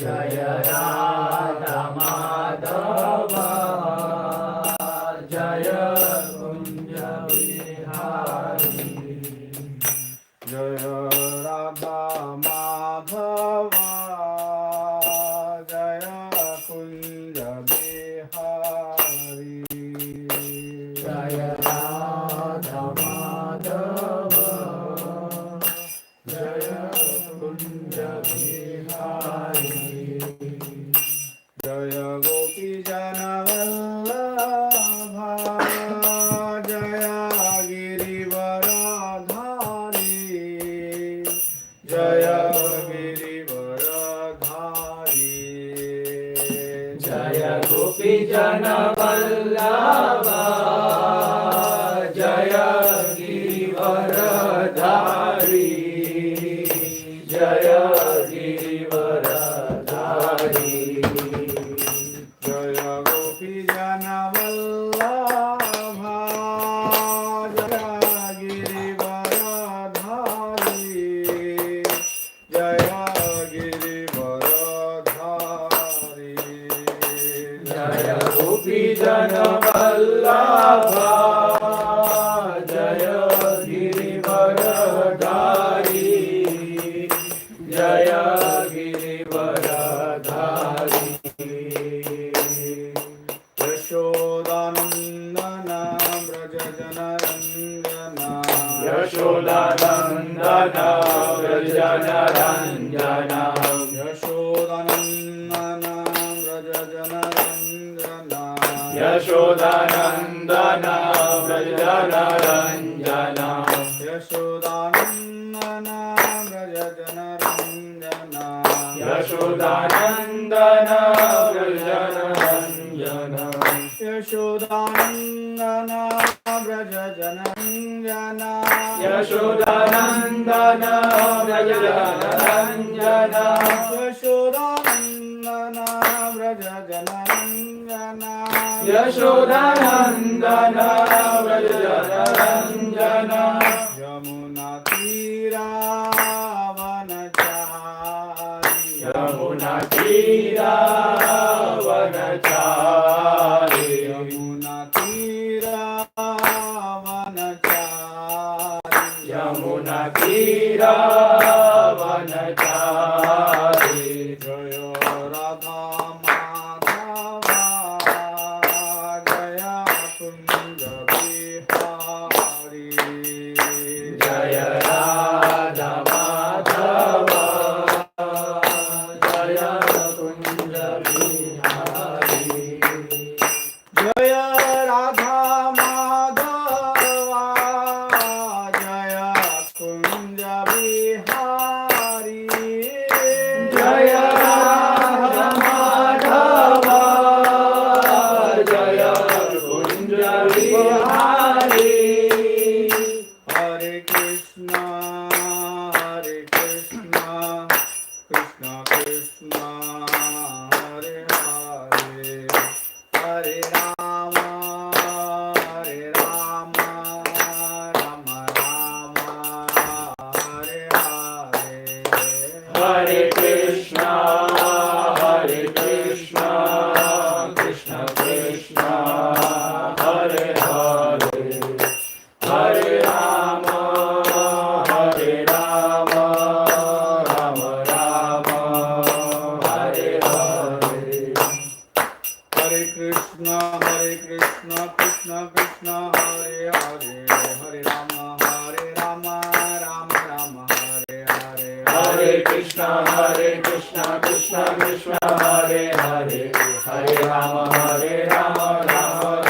Jaya Radha Madhava Jaya Kunja Bihari Jaya Radha Madhava Jaya Kunja Bihari Jaya Radha Madhava Jaya Kunja Bihari Jaya Gopi Jana Vallabha Jaya Girivaradhari Jaya Girivaradhari Jaya Gopi Jana Vallabha Jaya Girivaradhari Jaya Girivaradhari Jaya Gopi Jana Vallabha Jaya Girivaradhari Jaya Girivaradhari Jaya Gopi Jana Vallabha Jaya Girivaradhari Jaya Girivaradhari Yashodanandana Braja Janaranjana Yashodanandana Vrajanaranjana Yashodanandana Braja Janaranjana Yashodanandana Vrajanaranjana Yashodanandana Braja Janaranjana Yashodanandana Vrajanaranjana Yashodanandana Braja Janaranjana Yashodanandana Vrajanaranjana Yashodanandana Braja Janaranjana Yashodanandana Vrajanaranjana Yamuna Tira Vanachari Yamuna Tira Vanachari Yamuna Tira Vanachari Yamuna Tira Vanachari Jaya Radha Madhava Jaya Kunja Bihari Jaya Radha Madhava Jaya Kunja Bihari Jaya Radha Madhava Jaya Kunja Bihari Jaya Radha Madhava Jaya Kunja Bihari Hare Krishna Krishna Krishna Hare Hare Hare Rama Rama Rama Hare Hare Hare Krishna Krishna Krishna Hare Hare Hare Rama Rama Rama Hare Hare Hare Krishna Krishna Krishna Hare Hare Hare Rama Rama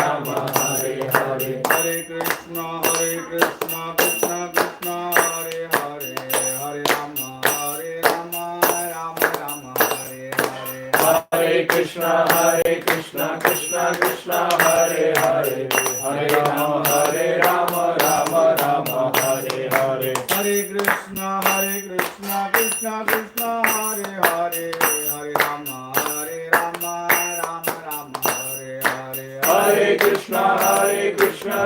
Rama Hare Hare Hare Krishna Krishna Krishna Hare Hare Hare Rama Rama Rama Hare Hare Hare Krishna Krishna Krishna Hare Hare Hare Rama Rama Hare Hare Hare Krishna Krishna Krishna Hare Hare Hare Rama Rama Hare Hare Hare Krishna Krishna Krishna Hare Hare Hare Rama Rama Hare Hare Hare Krishna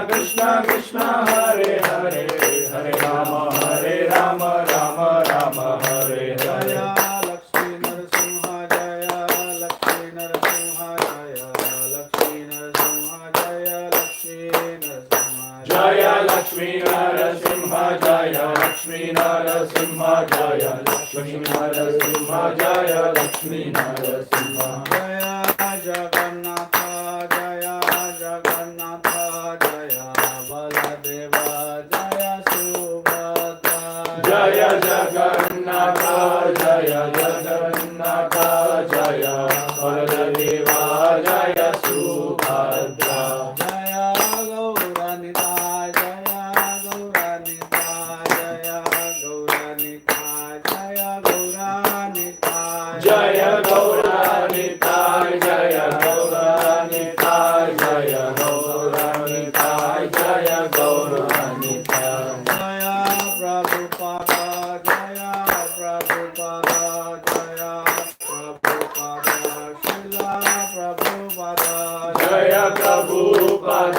Krishna Hare Hare Hare Rama Rama Hare Hare Jaya Lakshmi Narasimha जय लक्ष्मी नरसिंह जय जगन्नाथ जय जगन्नाथ जय बलदेव जय सुभद्रा जय जगन्नाथ जय जगन्नाथ जय बलदेव जय सुभद्रा जय गौरनिताय जय गौरनिताय जय गौरनिताय जय गौरनिताय जय गौरानिताय जय गौरानिताय जय गौरानिताय जय गौरानिताय जय प्रभुपाद जय प्रभुपाद जय प्रभुपाद शिला प्रभुपाद जय प्रभुपद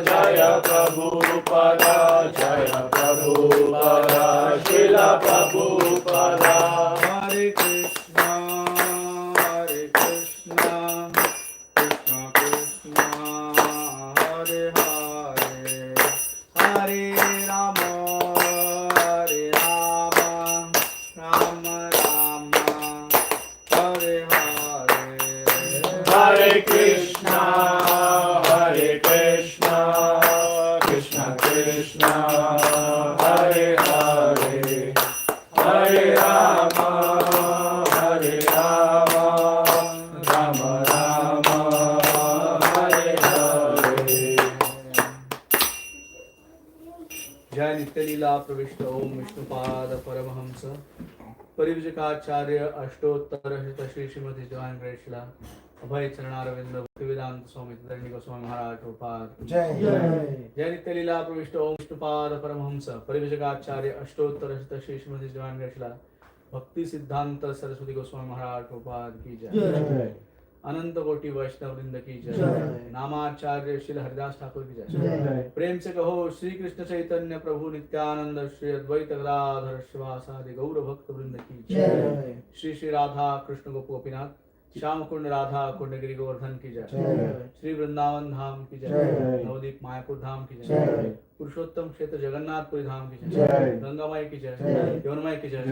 जय प्रभुपद जय प्रभुपद शिल प्रभुपद हरे कृष्ण कृष्ण कृष्ण हरे हरे हरे राम राम राम हरे हरे हरे कृष्णा कृष्ण कृष्ण हरे हरे हरे राम राम राम हरे हरे जय नित्यलीला प्रविष्ट ओम विष्णुपाद परमहंस परिविजकाचार्य अष्टोत्तर श्री श्रीमती जवान ग्रेशिला अभय चरणारविंद भक्तिवेदांत स्वामी तदरणी गोस्वामी महाराज प्रभुपाद जय जय नित्यलीला प्रविष्ट ओम विष्णुपाद परमहंस परिविजकाचार्य अष्टोत्तर श्री श्रीमती जवान ग्रेशिला भक्ति सिद्धांत सरस्वती गोस्वामी महाराज प्रभुपाद की जय अनंत कोटि वैष्णव वृंद की जय नामाचार्य श्री हरिदास ठाकुर की जय प्रेम से कहो श्री कृष्ण चैतन्य प्रभु नित्यानंद श्री अद्वैत गदाधर शिवासादि गौर भक्त वृंद की जय श्री श्री राधा कृष्ण गोप गोपीनाथ श्याम कुंड राधा कुंड गिरि गोवर्धन की जय श्री वृंदावन धाम की जय नवदीप मायापुर धाम की जय पुरुषोत्तम क्षेत्र जगन्नाथपुरी धाम की जय गंगामाई की जय यमुनामाई की जय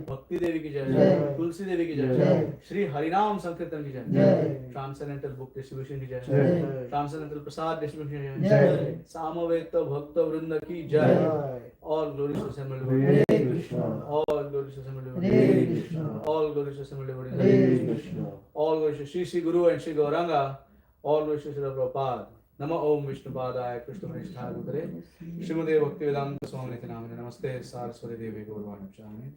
भक्ति देवी की जय तुलसी देवी की जय श्री हरिनाम संकीर्तन की जय ट्रांसेंडेंटल बुक डिस्ट्रीब्यूशन की जय ट्रांसेंडेंटल प्रसाद डिस्ट्रीब्यूशन की जय सामवेद भक्त वृंद की जय all glories assembled all glories to Srimad all glories to Srimad all glories to Shri Guru and Shri Gauranga all glories to Srila Prabhupada Nama Om Vishnupadaya Krishna Manishthaya Bhutale Srimade Bhaktivedanta Swamiti Namane Namaste Saraswati Devi Gaurvani Chami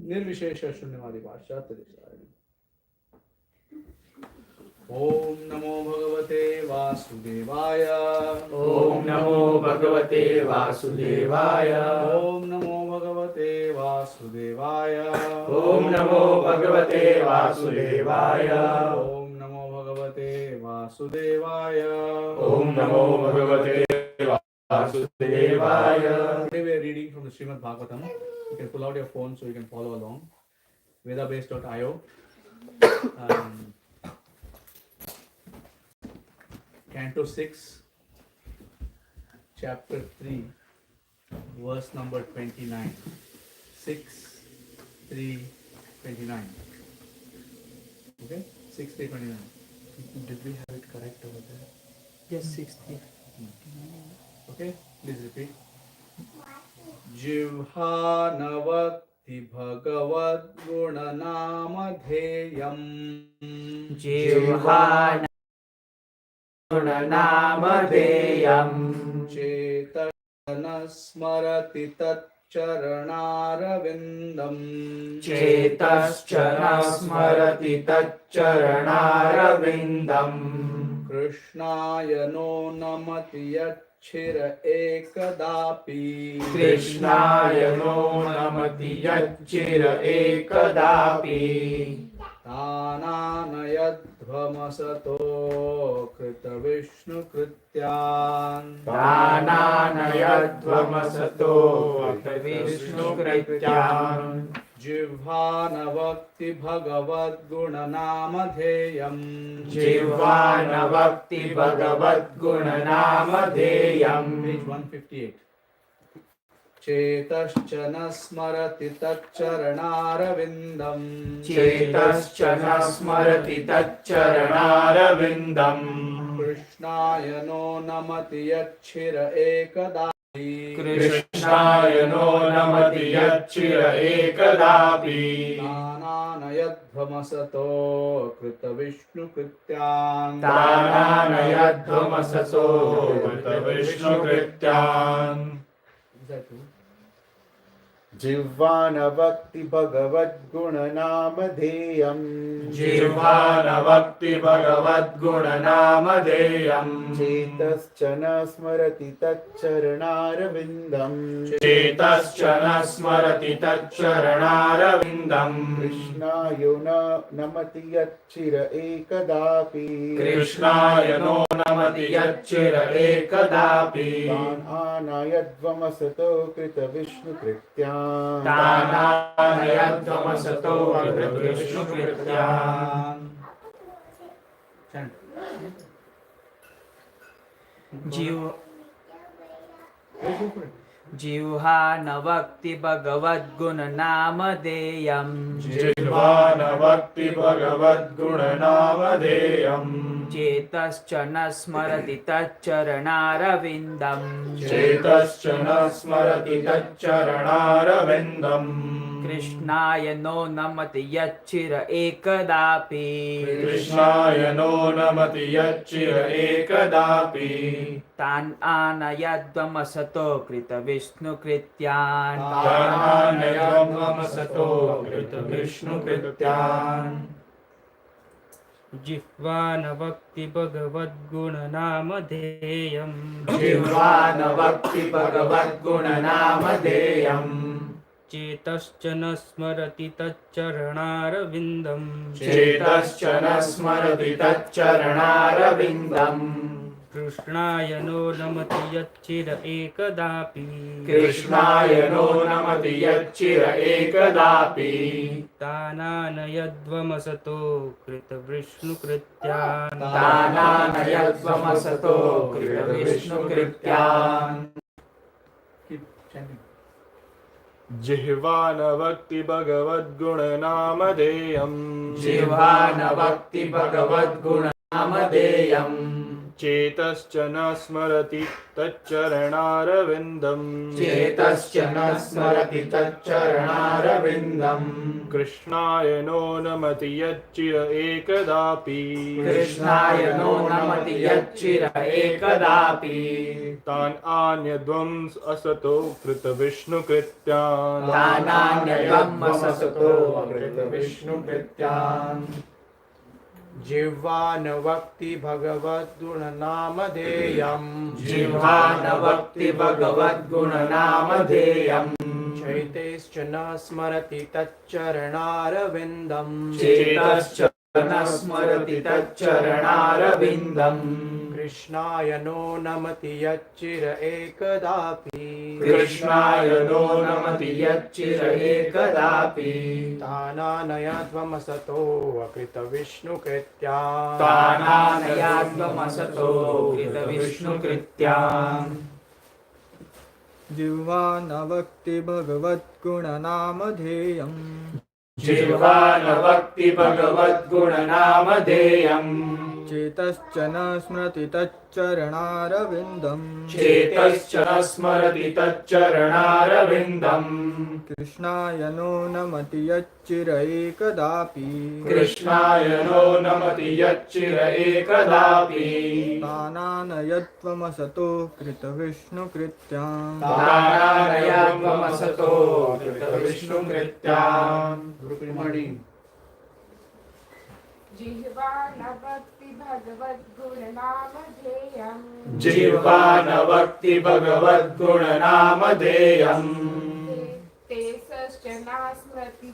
Nirvishesha Shunyavadi Paschatya Desaya Om Namo Bhagavate Vasudevaya Om Namo Bhagavate Vasudevaya Om Namo Bhagavate Vasudevaya Om Namo Bhagavate Vasudevaya Om Namo Bhagavate Vasudevaya Om Namo Bhagavate Vasudevaya Today we are reading from the Srimad Bhagvatam. You can pull out your phone so you can follow along. Vedabase.io Canto 6 Chapter 3 Verse number 29 6:3:29 Okay? 6:3:29 Did we have it correct over there? Yes, 60. Okay? Please repeat. Jivhanavakti bhagavad gunanamadheyam Jivhana Namadeyam Chetana smarati tat charanarvindam Chetaschana Smarati Taccharanarvindam Krishnaya no namati yachira ekadapi Krishnaya no namati yachira ekadapi Tananayadvamasato krita vishnu krityan Dananayadvamasato Vishnu Krityan Jivhanavakti bhagavad gunanamadheyam Jivhanavakti Bhagavad Gunanamadheyam Page 158 चेतश्च न स्मरति तच्चरणारविन्दम् चेतश्च न स्मरति तच्चरणारविन्दम् कृष्णाय no नमति यच्छिर एकदापि कृष्णाय no नमति यच्चिर एकदापि तानानयध्वमसतो कृतविष्णुकृत्यान् तानानयध्वमससो कृतविष्णुकृत्यान् जिह्वानवक्ति भगवद्गुणनामधेयम् जिह्वानवक्ति भगवद्गुणनामधेयम् चेतश्च न स्मरति तच्चरणारविन्दम् चेतश्च न स्मरति तच्चरणारविन्दम् कृष्णाय न नमति यच्चिर एकदापि कृष्णाय नो नमति यच्चिर एकदापि तानानयध्वमसतो कृतविष्णुकृत्यान् तानानयध्वमसतो कृतविष्णुकृत्यान् जिह्वा न वक्ति भगवद्गुणनामधेयम् जिह्वानवक्ति भगवद्गुणनामधेयम् चेतश्च न स्मरति तच्चरणारविन्दम् चेतश्च न स्मरति तच्चरणारविन्दम् कृष्णाय नो नमति यच्चिर एकदापि कृष्णाय नो नमति यच्चिर एकदापि तान् आनयध्वमसतो कृतविष्णुकृत्यान् तानानयध्वमसतो कृतविष्णुकृत्यान् जिह्वा न वक्ति भगवद्गुणनामधेयम् जिह्वानवक्ति भगवद्गुणनामधेयम् चेतश्च न स्मरति तच्चरणारविन्दम् चेतश्च न स्मरति तच्चरणारविन्दम् कृष्णाय नो नमति यच्चिर एकदापि कृष्णाय नो नमति यच्चिर एकदापि तानानयध्वमसतो कृतविष्णुकृत्यान् तानानयध्वमसतो कृतविष्णुकृत्यान् जिह्वानवक्ति भगवद्गुणनामधेयम् जिह्वानवक्ति भगवद्गुणनामधेयम् चेतश्च न स्मरति तच्चरणारविन्दम् चेतश्च न स्मरति तच्चरणारविन्दम् कृष्णाय नो नमति यच्चिर एकदापि कृष्णाय नो नमति यच्चिर एकदापि तान् आन्यध्वंस असतो कृतविष्णुकृत्यान् तानान्यध्वमसतो कृतविष्णुकृत्यान् जिह्वानवक्ति भगवद्गुणनामधेयम् जिह्वानवक्ति भगवद्गुणनामधेयम् चैतेश्च न स्मरति तच्चरणारविन्दम् चेतश्च न स्मरति तच्चरणारविन्दम् कृष्णाय नो नमति यच्चिर एकदापि कृष्णाय नो नमति यच्चिर एकदापि तानानयध्वमसतो कृतविष्णुकृत्यान् तानानयाध्वमसतो कृतविष्णुकृत्यान् जिह्वानवक्ति भगवद्गुणनामधेयम् जिह्वानवक्ति भगवद्गुणनामधेयम् चेतश्च न स्मृति तच्चरणारविन्दम् चेतश्च न स्मरति तच्चरणारविन्दम् कृष्णाय नो नमति यच्चिर एकदापि कृष्णाय नो नमति यच्चिर एकदापि तानानयध्वमसतो कृतविष्णुकृत्यान् तानानयाध्वमसतो कृतविष्णुकृत्यान् जिह्वानवक्ति भगवद्गुणनामधेयम् जिह्वानवक्ति भगवद्गुणनामधेयम् तेसश्च नास्मृति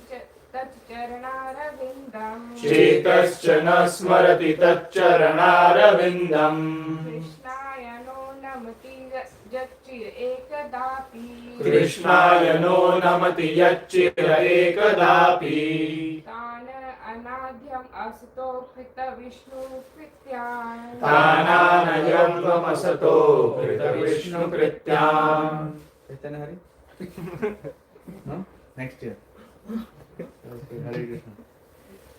तच्चरणारविन्दम् चेतश्च न स्मरति तच्चरणारविन्दम् कृष्णाय नो नमति यच्चिर एकदापि कृष्णाय नो नमति यच्चिर एकदापि तान अनाद्यम् असतो कृतविष्णुकृत्यान् तानानयध्वमसतो कृतविष्णुकृत्यान् चैतन्य Hari No? Next year. Okay, Hare Krishna.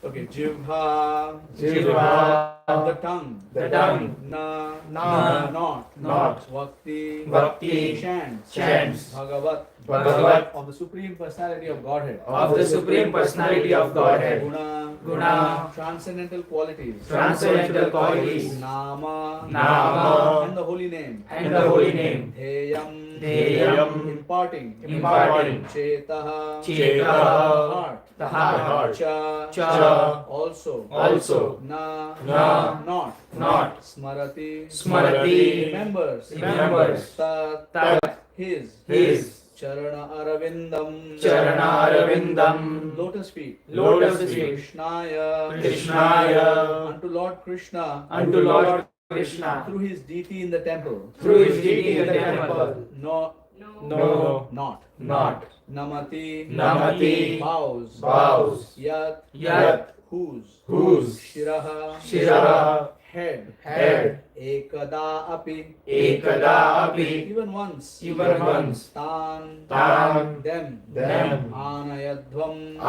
Okay, Jivha. Jivha. The tongue. The tongue. Na. Not. Bhakti. Bhakti. Chants. Bhagavat. Bhagavat. Of the Supreme Personality of Godhead. Of the Supreme Personality of Godhead. Guna. Transcendental qualities. Transcendental qualities. Nama. And the holy name. And the holy name. Dheyam. Imparting. Chetaha. Chetaha. The The heart. Cha. Also. Na. Not. Smarati. Remembers. Tat. His. Charana Aravindam. Lotus feet. Krishnaya. Unto Lord Krishna. Through his deity in the temple. No. Not. Namati. Bows. Yat. Whose. Shiraha. Head. Ekada api. Even once. Tan. Them. Anayadvam.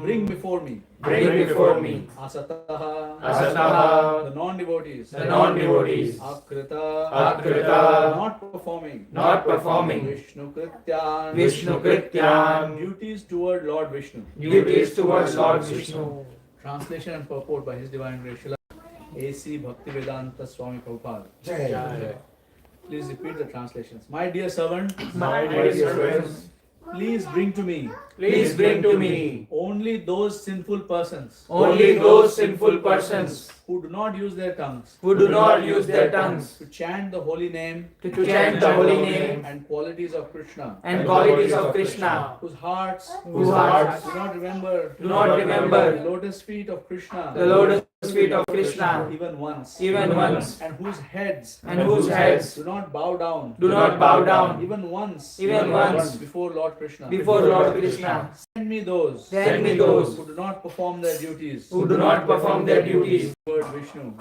Bring before me. Asataha. The non-devotees. Akrita. Not performing. Vishnu Krityan. Duties toward Lord Vishnu. Translation and purport by His Divine Grace Srila A.C. Bhaktivedanta Swami Prabhupada. Jai. Please repeat the translations. My dear servant, My dear servants, please bring to me please bring to me only those sinful persons only those sinful persons who do not use their tongues who do not use their tongues to chant the holy name to chant the holy name and qualities of Krishna, and qualities of Krishna, whose hearts whose hearts do not remember do not remember the lotus feet of Krishna the lotus feet of Krishna even once, even once, and whose heads do not bow down not bow down even once before Lord Krishna. before Lord Krishna. Send me those Who do not perform their duties do not perform their duties toward Vishnu,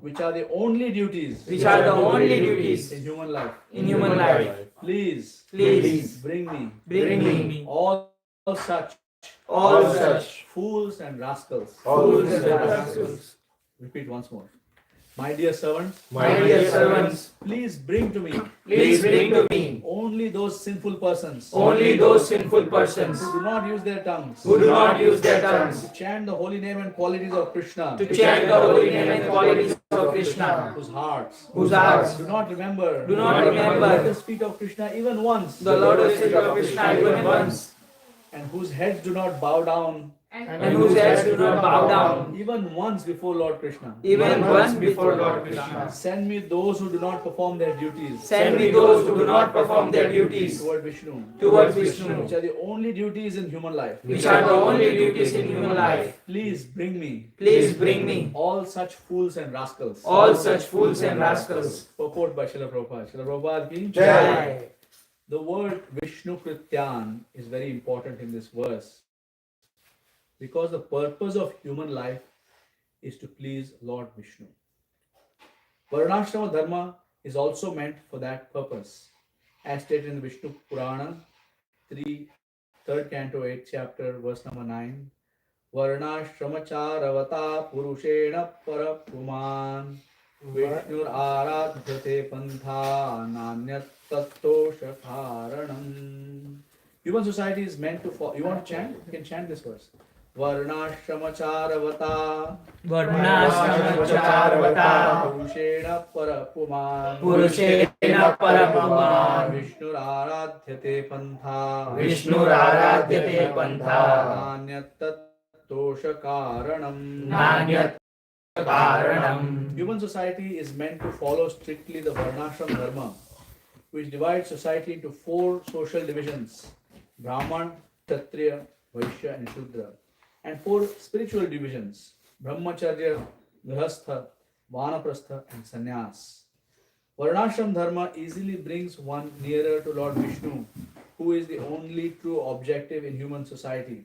which are the only duties which are the only duties in human life. in human life. Please bring me all such fools and rascals. Repeat once more. My dear servants, please bring to me only those sinful persons who do not use their tongues to chant the holy name and qualities of Krishna, whose hearts do not remember the lotus feet of Krishna even once, and whose heads do not bow down and whose heads do not bow down even once before Lord Krishna. even once before Lord Krishna. Send me those who do not perform their duties Send me those who do not perform their duties toward Vishnu, Vishnu, which are the only duties in human life. which are the only duties in human life. Please bring me All such fools and rascals. such fools and rascals. Purport by Srila Prabhupada. Srila Prabhupada ki Jai. The word Vishnu Krityan is very important in this verse because the purpose of human life is to please Lord Vishnu. Varnashrama Dharma is also meant for that purpose, as stated in the Vishnu Purana, 3rd canto, 8th chapter, verse number 9. Varnashramacharvata purushena parapuman Vishnur aradhyate pantha nanyat tattosha karanam. Human society is meant to follow. You want to chant? You can chant this verse. Varnashramacharvata purushena parapuman Vishnur aradhyate pantha nanyat tattosha karanam. Human society is meant to follow strictly the Varnashram Dharma, which divides society into 4 social divisions: Brahman, Kshatriya, Vaishya and Shudra, and 4 spiritual divisions: Brahmacharya, Grihastha, Vanaprastha and Sannyas. Varnashram Dharma easily brings one nearer to Lord Vishnu, who is the only true objective in human society.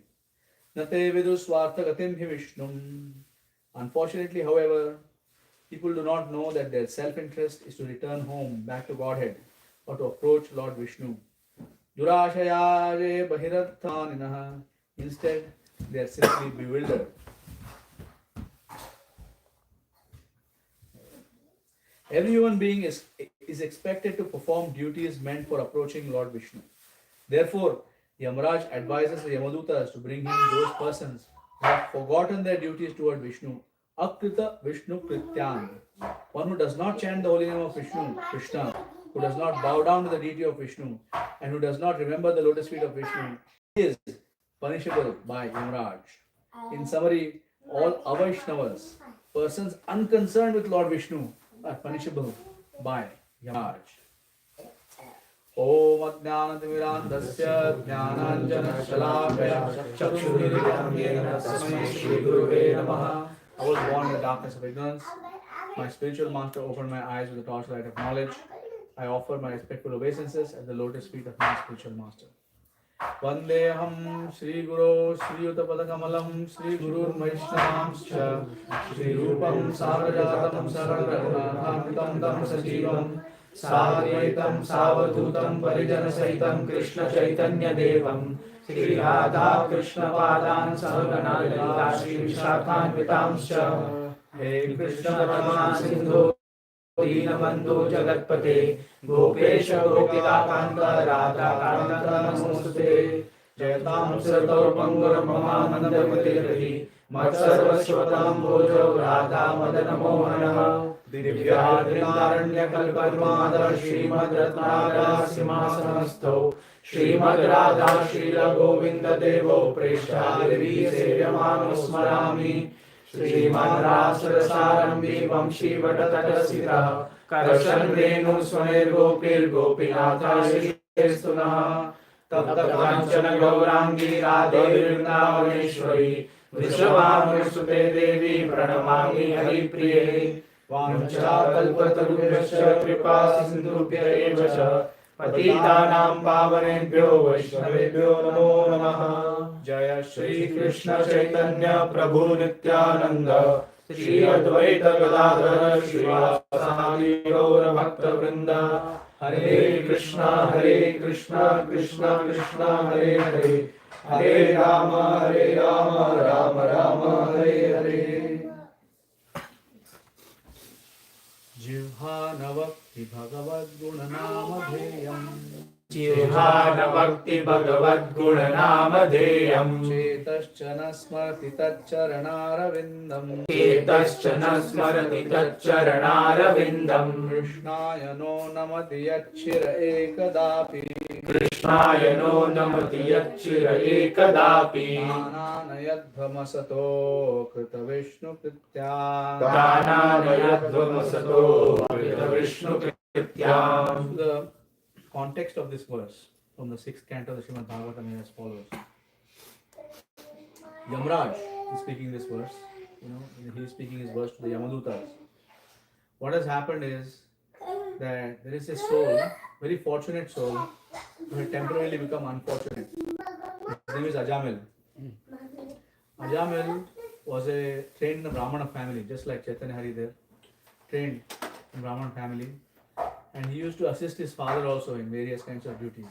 Nate vidusvartha gatim hi Vishnum. Unfortunately, however, people do not know that their self-interest is to return home back to Godhead or to approach Lord Vishnu. Durashayaje Bahiratthaninah. Instead, they are simply bewildered. Every human being is expected to perform duties meant for approaching Lord Vishnu. Therefore, Yamaraj advises the Yamadutas to bring him those persons who have forgotten their duties toward Vishnu. Akrita Vishnu Krityan. One who does not chant the holy name of Vishnu, Krishna, who does not bow down to the deity of Vishnu, and who does not remember the lotus feet of Vishnu, is punishable by Yamaraj. In summary, all Avaishnavas, persons unconcerned with Lord Vishnu, are punishable by Yamaraj. Om Ajnanatimirandasya Jnananjanashalakaya Chakshurmilitam Yena Tasmai Shri Gurave Namaha. I was born in the darkness of ignorance. My spiritual master opened my eyes with the torchlight of knowledge. I offer my respectful obeisances at the lotus feet of my spiritual master. Vandeham Shri Guru Shri Uttapadakamalam Shri Gurur Vaishnavamscha Shri Rupam Sarajatam Sararaghunatham Tam Sajivam Sadvaitam Savadhutam Parijana Saitam Krishna Chaitanya Devam Shri Radha Krishna Padan Sahagana Lalita Shri Vishakhan Vitamscha He Krishna Parama Sindhu Deenabandhu Jagatpate Gopesha Gopika Kanta Radha Kanta Namostute Jayatam Sartor Pangur Mama Mandamati Matsarvashvatam Bhojo Radha Madana Mohana Divyadrindaranya Kalparmadar Srimad Ratnagara Simhasanasto Srimad Radha Srila Govinda Devo Preshta Devi Sevyamano Smarami Srimad Rasarasarambi Vamshi Vatatasita Karshan Renu Swaner Gopil Gopinatha Shri Tapta Kanchana Gaurangi Radhe Vrindavaneshwari Vrishabhanusute Devi Pranamami Hari Priye Vancha Kalpatarubhyascha Kripa Sindhubhya eva cha Patitanam Pavanebhyo Vaishnavebhyo Namo Namaha Jaya Shri Krishna Chaitanya Prabhu Nityananda Shri Advaita Gadadhara Srivasadi Gaura Bhakta Vrinda Hare Krishna Krishna Krishna Hare Hare Hare Rama Rama Rama Hare Hare Jivhanavakti Bhagavad Gunanamadheyam Jivhanavakti Bhagavad Gunanamadheyam Chetaschana Smarti Taccharanarvindam Chetaschana Smarati Taccharanarvindam Krishnaya no namati yachira ekadapi Krishnaya no namati yachira ekadapi Ananayadvamasato Krita Vishnu Krityam Dananayadvamasato Krita Vishnu Krityam. The context of this verse from the 6th canto of the Srimad Bhagvatam is as follows. Yamraj is speaking this verse, he is speaking his verse to the Yamadutas. What has happened is that there is a soul, very fortunate soul, who had temporarily become unfortunate. His name is Ajamil. Ajamil was trained in a Brahmana family, just like Chaitanya Hari there, trained in Brahmana family. And he used to assist his father also in various kinds of duties.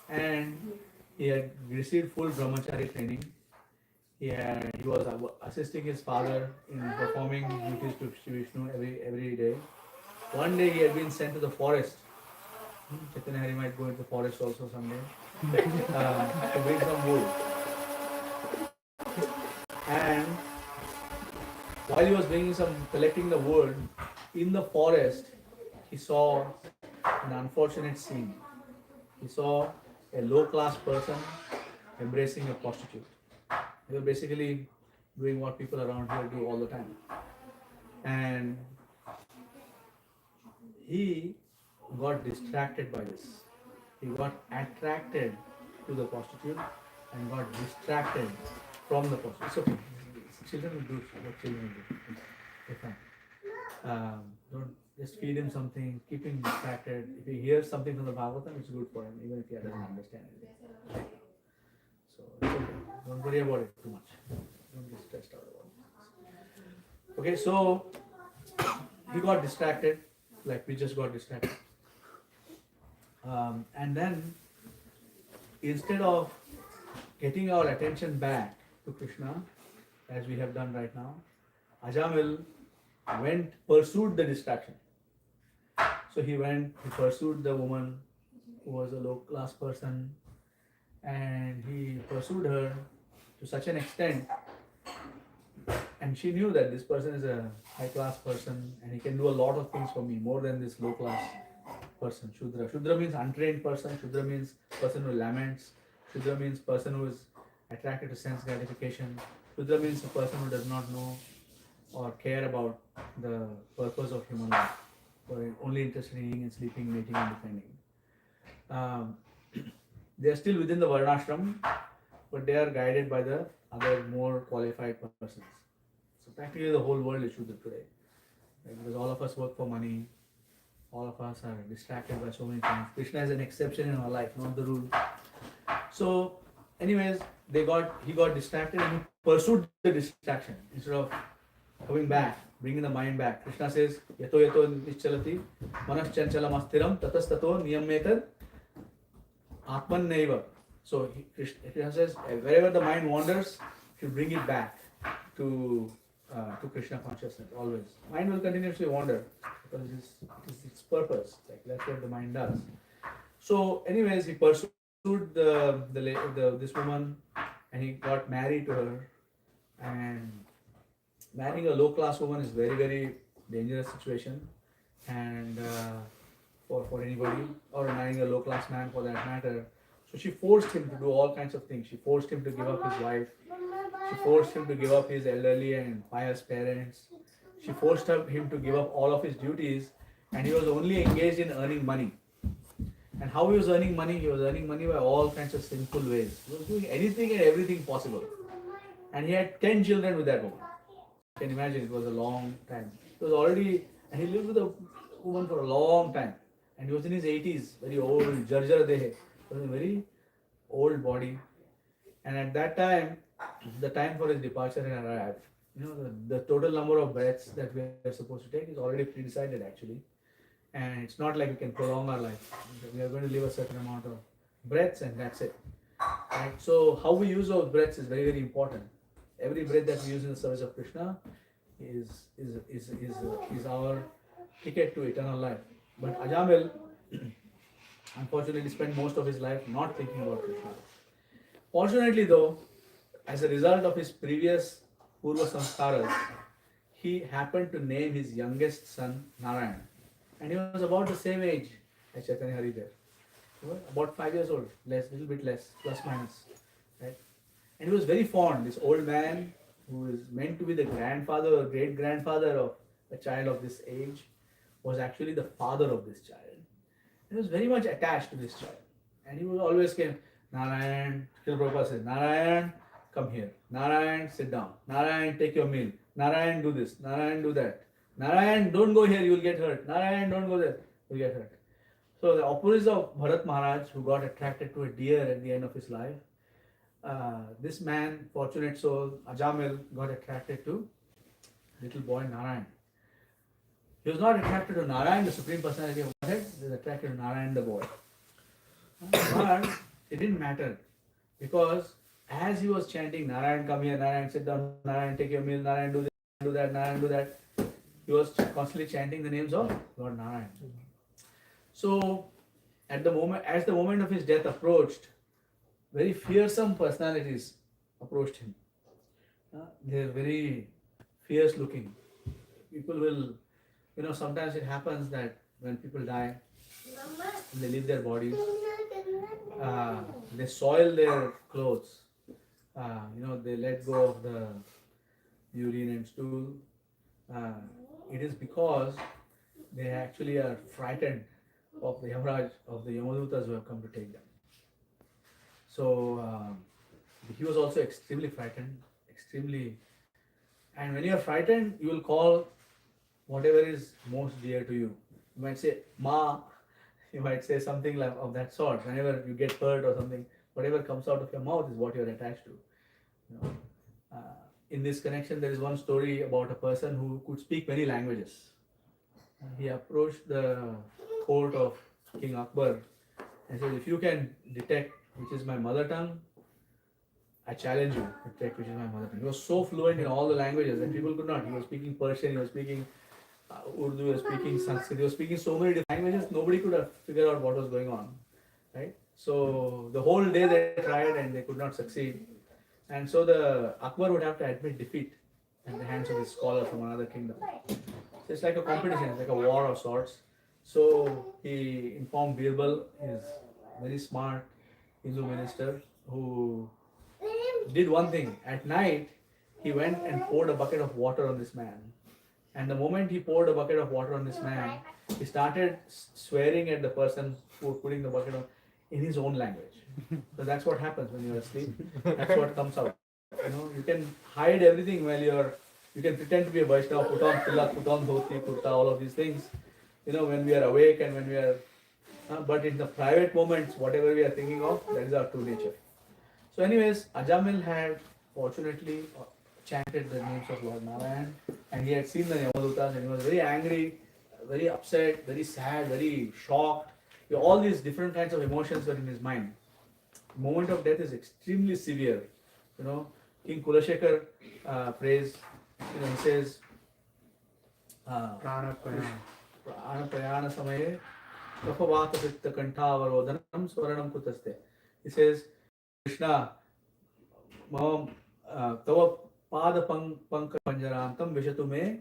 And he had received full brahmachari training. He was assisting his father in performing duties to Shri Vishnu every day. One day he had been sent to the forest. Chaitanya Hari might go into the forest also someday to bring some wood. And while he was collecting the wood in the forest, he saw an unfortunate scene. He saw a low-class person embracing a prostitute. They were basically doing what people around here do all the time. And he got distracted by this. He got attracted to the prostitute and got distracted from the prostitute. It's okay. Children will do what children will do. Okay, fine. Don't just feed him something, keep him distracted. If he hears something from the Bhagavatam, it's good for him, even if he doesn't understand anything. So it's okay. Don't worry about it too much. Don't get stressed out about it. Okay, so he got distracted, like we just got distracted. And then instead of getting our attention back to Krishna, as we have done right now, Ajamil pursued the distraction. So he pursued the woman who was a low class person, and he pursued her to such an extent, and she knew that this person is a high class person and he can do a lot of things for me more than this low class person. Shudra. Shudra means untrained person. Shudra means person who laments. Shudra means person who is attracted to sense gratification. Shudra means a person who does not know or care about the purpose of human life, or only interested in eating and sleeping, mating and defending. They are still within the Varnashram, but they are guided by the other more qualified persons. So practically the whole world is Shudra today. Right? Because all of us work for money, all of us are distracted by so many things. Krishna is an exception in our life, not the rule. So anyways, he got distracted and he pursued the distraction instead of coming back, bringing the mind back. Krishna says, yato yato nischalati manas chanchalam astiram tatas tato niyammetad atman naiva. So Krishna says, wherever the mind wanders, you bring it back to Krishna consciousness always. Mind will continuously wander because it is its purpose. Like that's what the mind does. So anyways, he pursued this woman and he got married to her. And marrying a low class woman is very, very dangerous situation, and for anybody, or marrying a low class man for that matter. So she forced him to do all kinds of things. She forced him to give up his wife. She forced him to give up his elderly and pious parents. She forced him to give up all of his duties, and he was only engaged in earning money. And how he was earning money? He was earning money by all kinds of sinful ways. He was doing anything and everything possible. And he had 10 children with that woman. You can imagine, it was a long time. And he lived with a woman for a long time. And he was in his 80s, very old, Jarjara Dehe. He was a very old body. And at that time, the time for his departure had arrived. You know, the total number of breaths that we are supposed to take is already pre-decided actually. And it's not like we can prolong our life. We are going to live a certain amount of breaths and that's it. Right? So how we use those breaths is very, very important. Every breath that we use in the service of Krishna is our ticket to eternal life. But Ajamil unfortunately spent most of his life not thinking about Krishna. Fortunately though, as a result of his previous Purva Samskaras, he happened to name his youngest son Narayan. And he was about the same age as Chaitanya Haridev. About 5 years old, little bit less, plus minus. Right? And he was very fond. This old man who is meant to be the grandfather or great grandfather of a child of this age was actually the father of this child. He was very much attached to this child. And he would always came, Narayan, Srila Prabhupada says, Narayan, come here. Narayan, sit down. Narayan, take your meal. Narayan, do this. Narayan, do that. Narayan, don't go here, you will get hurt. Narayan, don't go there, you will get hurt. So the opposite of Bharat Maharaj, who got attracted to a deer at the end of his life, this man, fortunate soul, Ajamil, got attracted to little boy Narayan. He was not attracted to Narayan, the Supreme Personality of Godhead, he was attracted to Narayan, the boy. But it didn't matter, because as he was chanting, Narayan, come here, Narayan, sit down, Narayan, take your meal, Narayan, do this, do that, Narayan, do that, he was constantly chanting the names of Lord Narayan. So, as the moment of his death approached, very fearsome personalities approached him. They are very fierce looking. People will, sometimes it happens that when people die, they leave their bodies, they soil their clothes, they let go of the urine and stool. It is because they actually are frightened of the Yamaraj, of the Yamadutas who have come to take them. So he was also extremely frightened, and when you are frightened, you will call whatever is most dear to you. You might say, Ma, you might say something like of that sort. Whenever you get hurt or something, whatever comes out of your mouth is what you are attached to. In this connection, there is one story about a person who could speak many languages. He approached the court of King Akbar and said, if you can detect which is my mother tongue, I challenge you to take which is my mother tongue. He was so fluent in all the languages that people could not. He was speaking Persian, he was speaking Urdu, he was speaking Sanskrit, he was speaking so many different languages, nobody could have figured out what was going on. Right? So the whole day they tried and they could not succeed. And so the Akbar would have to admit defeat at the hands of this scholar from another kingdom. So it's like a competition, it's like a war of sorts. So he informed Birbal, his very smart Hindu minister, who did one thing. At night, he went and poured a bucket of water on this man. And the moment he poured a bucket of water on this man, he started swearing at the person who was putting the bucket on in his own language. So that's what happens when you're asleep. That's what comes out. You can hide everything while you can pretend to be a Vaishnava, put on tilak, put on dhoti, kurta, all of these things. When we are awake and when we are, but in the private moments, whatever we are thinking of, that is our true nature. So anyways, Ajamil had fortunately chanted the names of Lord Narayan, and he had seen the Yamadutas, and he was very angry, very upset, very sad, very shocked. All these different kinds of emotions were in his mind. The moment of death is extremely severe. King Kulashekar prays, he says, Prana samaye kapavata vitta kantavarodhanam swaranam kutaste. He says, Krishna, tava pada panka panjarantam vishatu me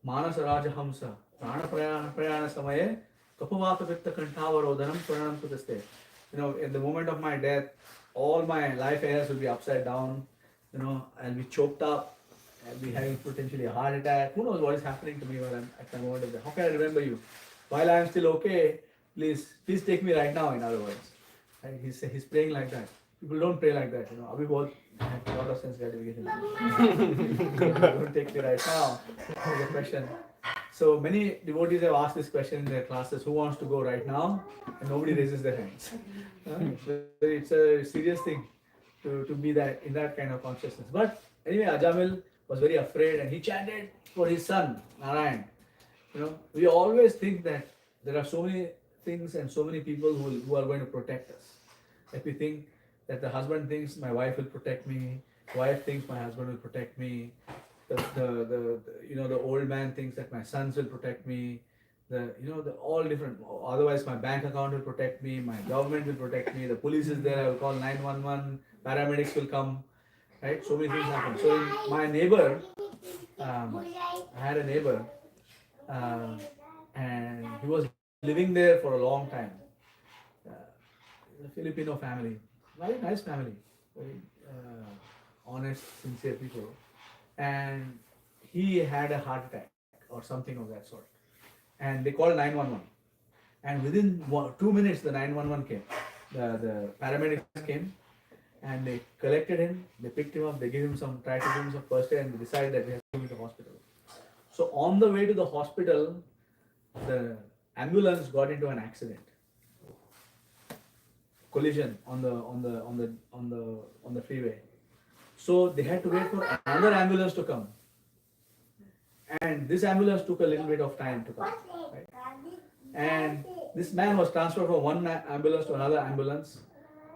manasa raja hamsa prana prayana samaye kapavata vitta kantavarodhanam swaranam kutaste. In the moment of my death, all my life hairs will be upside down, I'll be choked up, I'll be having potentially a heart attack. Who knows what is happening to me when I'm at the moment of death? How can I remember you? While I am still okay, please take me right now, in other words. Right? He's praying like that. People don't pray like that, Abhi bahut have a lot of sense gratification. Don't take me right now. There's a question. So many devotees have asked this question in their classes, who wants to go right now? And nobody raises their hands. It's a serious thing to be in that kind of consciousness. But anyway, Ajamil was very afraid and he chanted for his son, Narayan. We always think that there are so many things and so many people who are going to protect us. Like we think that the husband thinks my wife will protect me, wife thinks my husband will protect me, the old man thinks that my sons will protect me, all different. Otherwise, my bank account will protect me, my government will protect me, the police is there, I will call 911, paramedics will come, right? So many things happen. So my neighbor, I had a neighbor, and he was living there for a long time. A Filipino family, very nice family, very honest, sincere people. And he had a heart attack or something of that sort. And they called 911. And within 2 minutes, the 911 came. The paramedics came and they collected him, they picked him up, they tried to give him some first aid, and they decided that we have to take him to the hospital. So on the way to the hospital, the ambulance got into an accident. Collision on the freeway. So they had to wait for another ambulance to come. And this ambulance took a little bit of time to come. Right? And this man was transferred from one ambulance to another ambulance,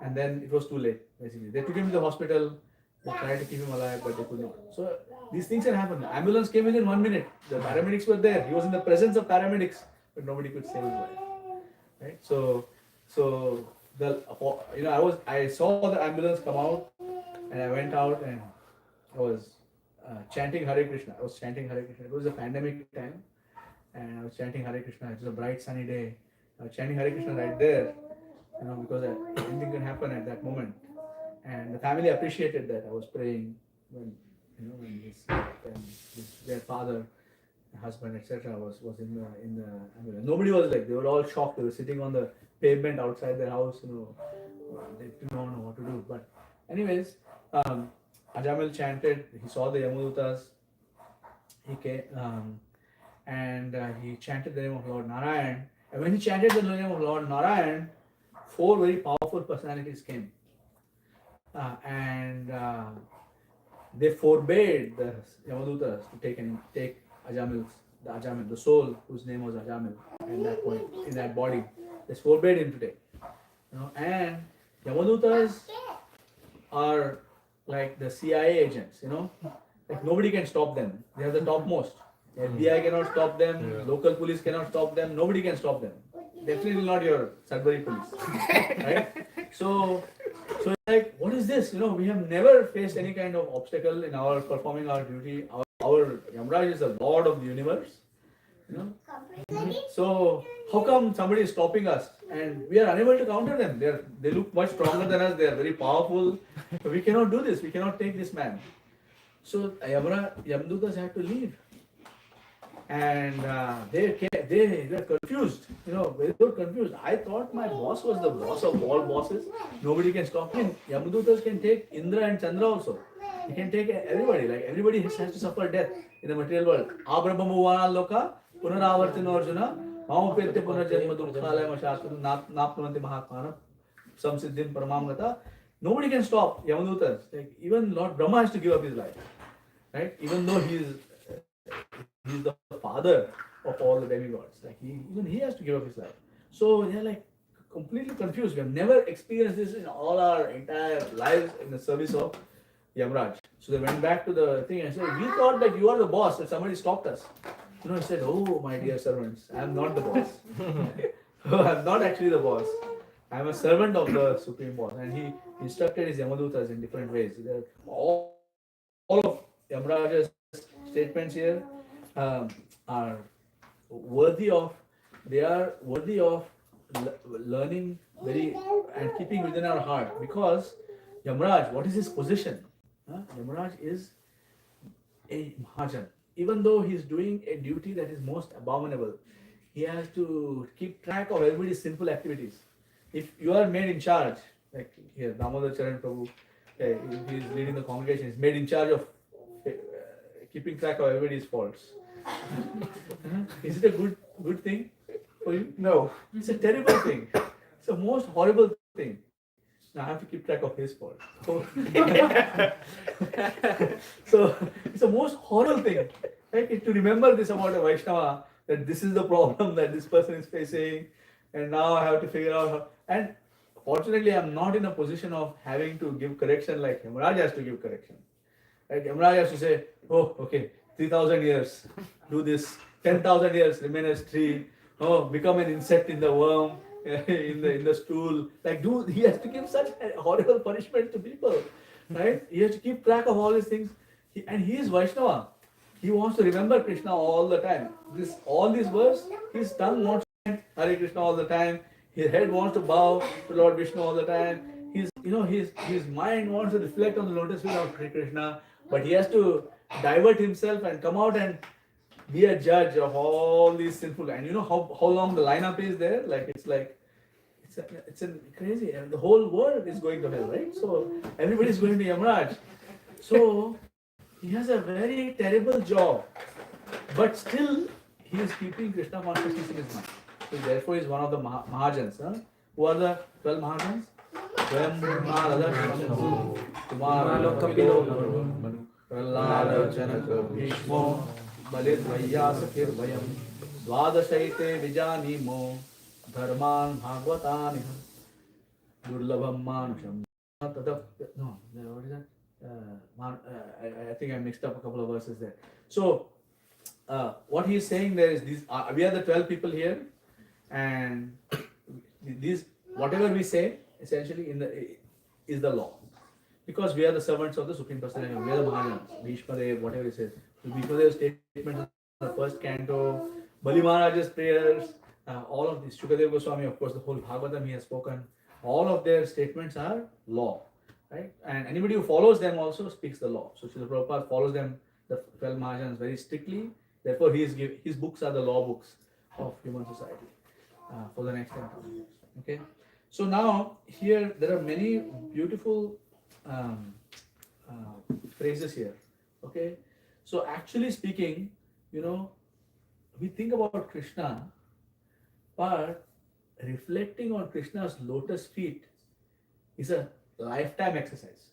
and then it was too late, basically. They took him to the hospital, they tried to keep him alive, but they could not. So these things had happened. The ambulance came in 1 minute. The paramedics were there. He was in the presence of paramedics, but nobody could save his life. Right? I saw the ambulance come out, and I went out and I was chanting Hare Krishna. It was a pandemic time, and I was chanting Hare Krishna. It was a bright sunny day. I was chanting Hare Krishna right there, because anything can happen at that moment. And the family appreciated that I was praying when their father, husband, etc. was in the ambulance. Nobody was they were all shocked. They were sitting on the pavement outside their house. They didn't know what to do. But anyways, Ajamil chanted. He saw the Yamadutas. He came and he chanted the name of Lord Narayan. And when he chanted the name of Lord Narayan, 4 very powerful personalities came. They forbade the Yamadutas to take Ajamil, the soul whose name was Ajamil at that point, in that body. They forbade him to take. And Yamadutas are like the CIA agents, like nobody can stop them. They are the topmost. FBI cannot stop them, local police cannot stop them, nobody can stop them. Definitely not your Sudbury police. Right? So it's like, what is this? We have never faced any kind of obstacle in our performing our duty. Our Yamraj is the Lord of the universe. So how come somebody is stopping us and we are unable to counter them? They look much stronger than us. They are very powerful. We cannot do this. We cannot take this man. So Yamdutas had to leave, and they were confused. They were confused. I thought my boss was the boss of all bosses. Nobody can stop him. Yamdutas can take Indra and Chandra also. He can take everybody. Like everybody has to suffer death in the material world. Abrahmavana loka punaravartino arjuna mamapete punarjanma dukkhalaya mashastru napnuvanti mahatmana samsiddhim paramamgata. Nobody can stop Yamadutas. Like even Lord Brahma has to give up his life, right? Even though he's the father of all the demigods, like even he has to give up his life. So they're like completely confused. We have never experienced this in all our entire lives in the service of Yamraj. So they went back to the thing and said, "We thought that you are the boss, and somebody stopped us." He said, "Oh, my dear servants, I am not the boss. I'm not actually the boss. I am a servant of the Supreme Boss." And he instructed his Yamadutas in different ways. All of Yamraj's statements here are worthy of learning and keeping within our heart, because Yamraj, what is his position? Yamraj is a Mahajan. Even though he is doing a duty that is most abominable, he has to keep track of everybody's sinful activities. If you are made in charge, like here, Damodar Charan Prabhu, he is leading the congregation, he is made in charge of keeping track of everybody's faults. Is it a good thing for you? No. It's a terrible thing. It's the most horrible thing. Now I have to keep track of his faults. So it's the most horrible thing. Right? To remember this about a Vaishnava, that this is the problem that this person is facing, and now I have to figure out how. And fortunately, I'm not in a position of having to give correction like Yamraj has to give correction. Right? Yamraj has to say, "Oh, okay, 3,000 years, do this. 10,000 years, remain as tree. Oh, become an insect in the worm, in the stool." Like, he has to give such horrible punishment to people, right? He has to keep track of all these things, and he is Vaishnava. He wants to remember Krishna all the time. All these words, his tongue wants to chant Hare Krishna all the time. His head wants to bow to Lord Vishnu all the time. His mind wants to reflect on the lotus feet of Sri Krishna, but he has to divert himself and come out and be a judge of all these sinful. And you know how long the lineup is there? It's crazy. And the whole world is going to hell, right? So everybody is going to Yamraj. So he has a very terrible job, but still he is keeping Krishna consciousness in his mind. So therefore he is one of the Mahajans. Who are the 12 Mahajans? Prahlada Janaka Bhishmo Balidvayasakirvayam Dvadashaite Vijanimo Dharman Bhagvatani Durlabham Manusham. No, what is that? I think I mixed up a couple of verses there. So, what he is saying there is we are the 12 people here, and whatever we say essentially is the law, because we are the servants of the Supreme Personality. We are the Mahajans. Bhishmadev, whatever he says. So Bhishmadev's statements in the first canto, Bali Maharaj's prayers, all of these, Shukadev Goswami, of course, the whole Bhagvatam he has spoken, all of their statements are law, right? And anybody who follows them also speaks the law. So Srila Prabhupada follows them, the 12 Mahajans, very strictly. Therefore, his books are the law books of human society for the next 10,000 years. Okay. So now here there are many beautiful phrases here. Okay. So actually speaking, we think about Krishna, but reflecting on Krishna's lotus feet is a lifetime exercise.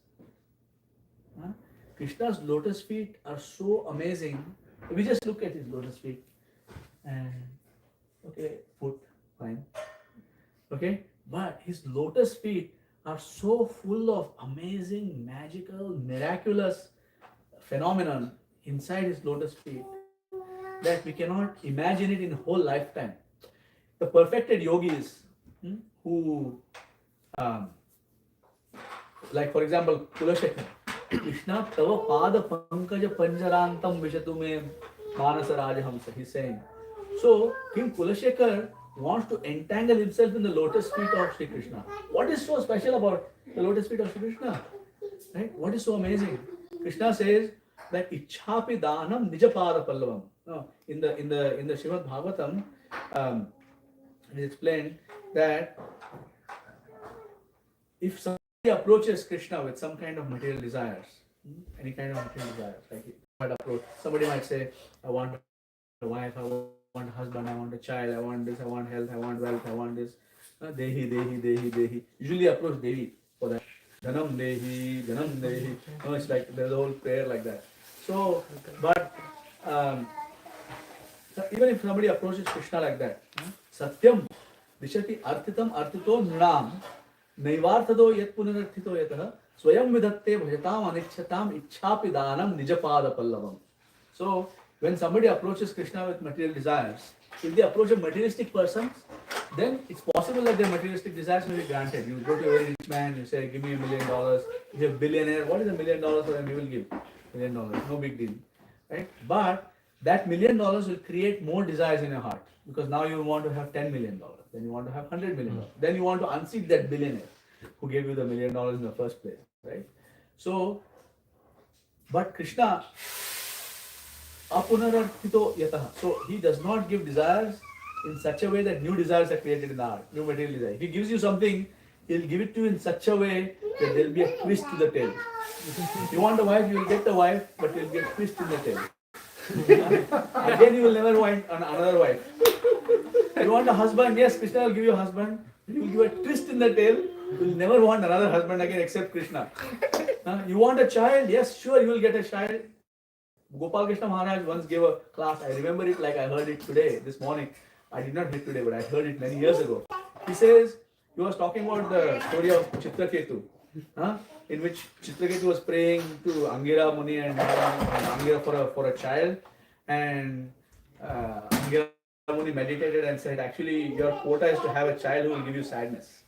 Krishna's lotus feet are so amazing. We just look at his lotus feet and foot, fine. Okay, but his lotus feet are so full of amazing, magical, miraculous phenomenon inside his lotus feet that we cannot imagine it in a whole lifetime. The perfected yogis who, um, like for example, Kulashekar, Krishna tava pada pankaja panjarantam vishatu me manasa rajahamsa, he's saying. So, King Kulashekar wants to entangle himself in the lotus feet of Sri Krishna. What is so special about the lotus feet of Sri Krishna? Right? What is so amazing? Krishna says that Ichhapi Danam Nijapada Pallavam. No, in the Srimad Bhagvatam, it is explained that if somebody approaches Krishna with some kind of material desires, any kind of material desires, like he might approach, somebody might say, I want a wife, I want a husband, I want a child, I want this, I want health, I want wealth, I want this. Dehi, Dehi, Dehi, Dehi. Usually approach Devi for that. Dhanam Dehi, Dhanam Dehi. No, it's like there's a whole prayer like that. So, but so even if somebody approaches Krishna like that, Satyam Dishati Arthitam Arthito Nram Naivarthado Yat Punararthito Yatah Swayam Vidatte Bhajatam Anichchatam Ichhapi Danam Nijapada Pallavam. So, when somebody approaches Krishna with material desires, if they approach a materialistic person, then it's possible that their materialistic desires may be granted. You go to a very rich man, you say, give me $1 million. If you're a billionaire, what is $1 million for him? He will give $1 million. No big deal. Right? But that $1 million will create more desires in your heart. Because now you want to have $10 million. Then you want to have $100 million. Then you want to unseat that billionaire who gave you the $1 million in the first place. Right? So, but Krishna, apunararthito yataha. So he does not give desires in such a way that new desires are created in the heart, new material desire. If he gives you something, he'll give it to you in such a way that there'll be a twist to the tail. If you want a wife, you will get the wife, but you'll get a twist in the tail. Again, you will never want another wife. You want a husband, yes, Krishna will give you a husband. He will give a twist in the tail. You will never want another husband again except Krishna. You want a child, yes, sure, you will get a child. Gopal Krishna Maharaj once gave a class. I remember it like I heard it today, this morning. I did not hear it today, but I heard it many years ago. He says, he was talking about the story of Chitraketu, in which Chitraketu was praying to Angira Muni and Angira for a child, and Angira Muni meditated and said, actually your quota is to have a child who will give you sadness.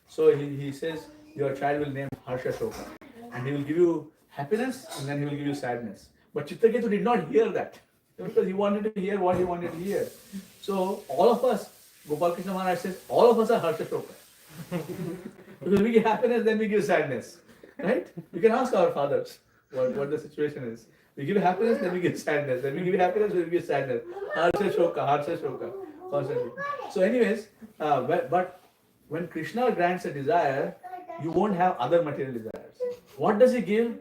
So he says, your child will name Harsha Shoka, and he will give you happiness and then he will give you sadness. But Chitraketu did not hear that because he wanted to hear what he wanted to hear. So all of us, Gopal Krishna Maharaj says, all of us are Harsha Shoka. Because we give happiness, then we give sadness. Right? You can ask our fathers what the situation is. We give happiness, then we give sadness. Then we give happiness, then we give sadness. Harsha Shoka, Harsha Shoka. Constantly. So anyways, but when Krishna grants a desire, you won't have other material desires. What does he give?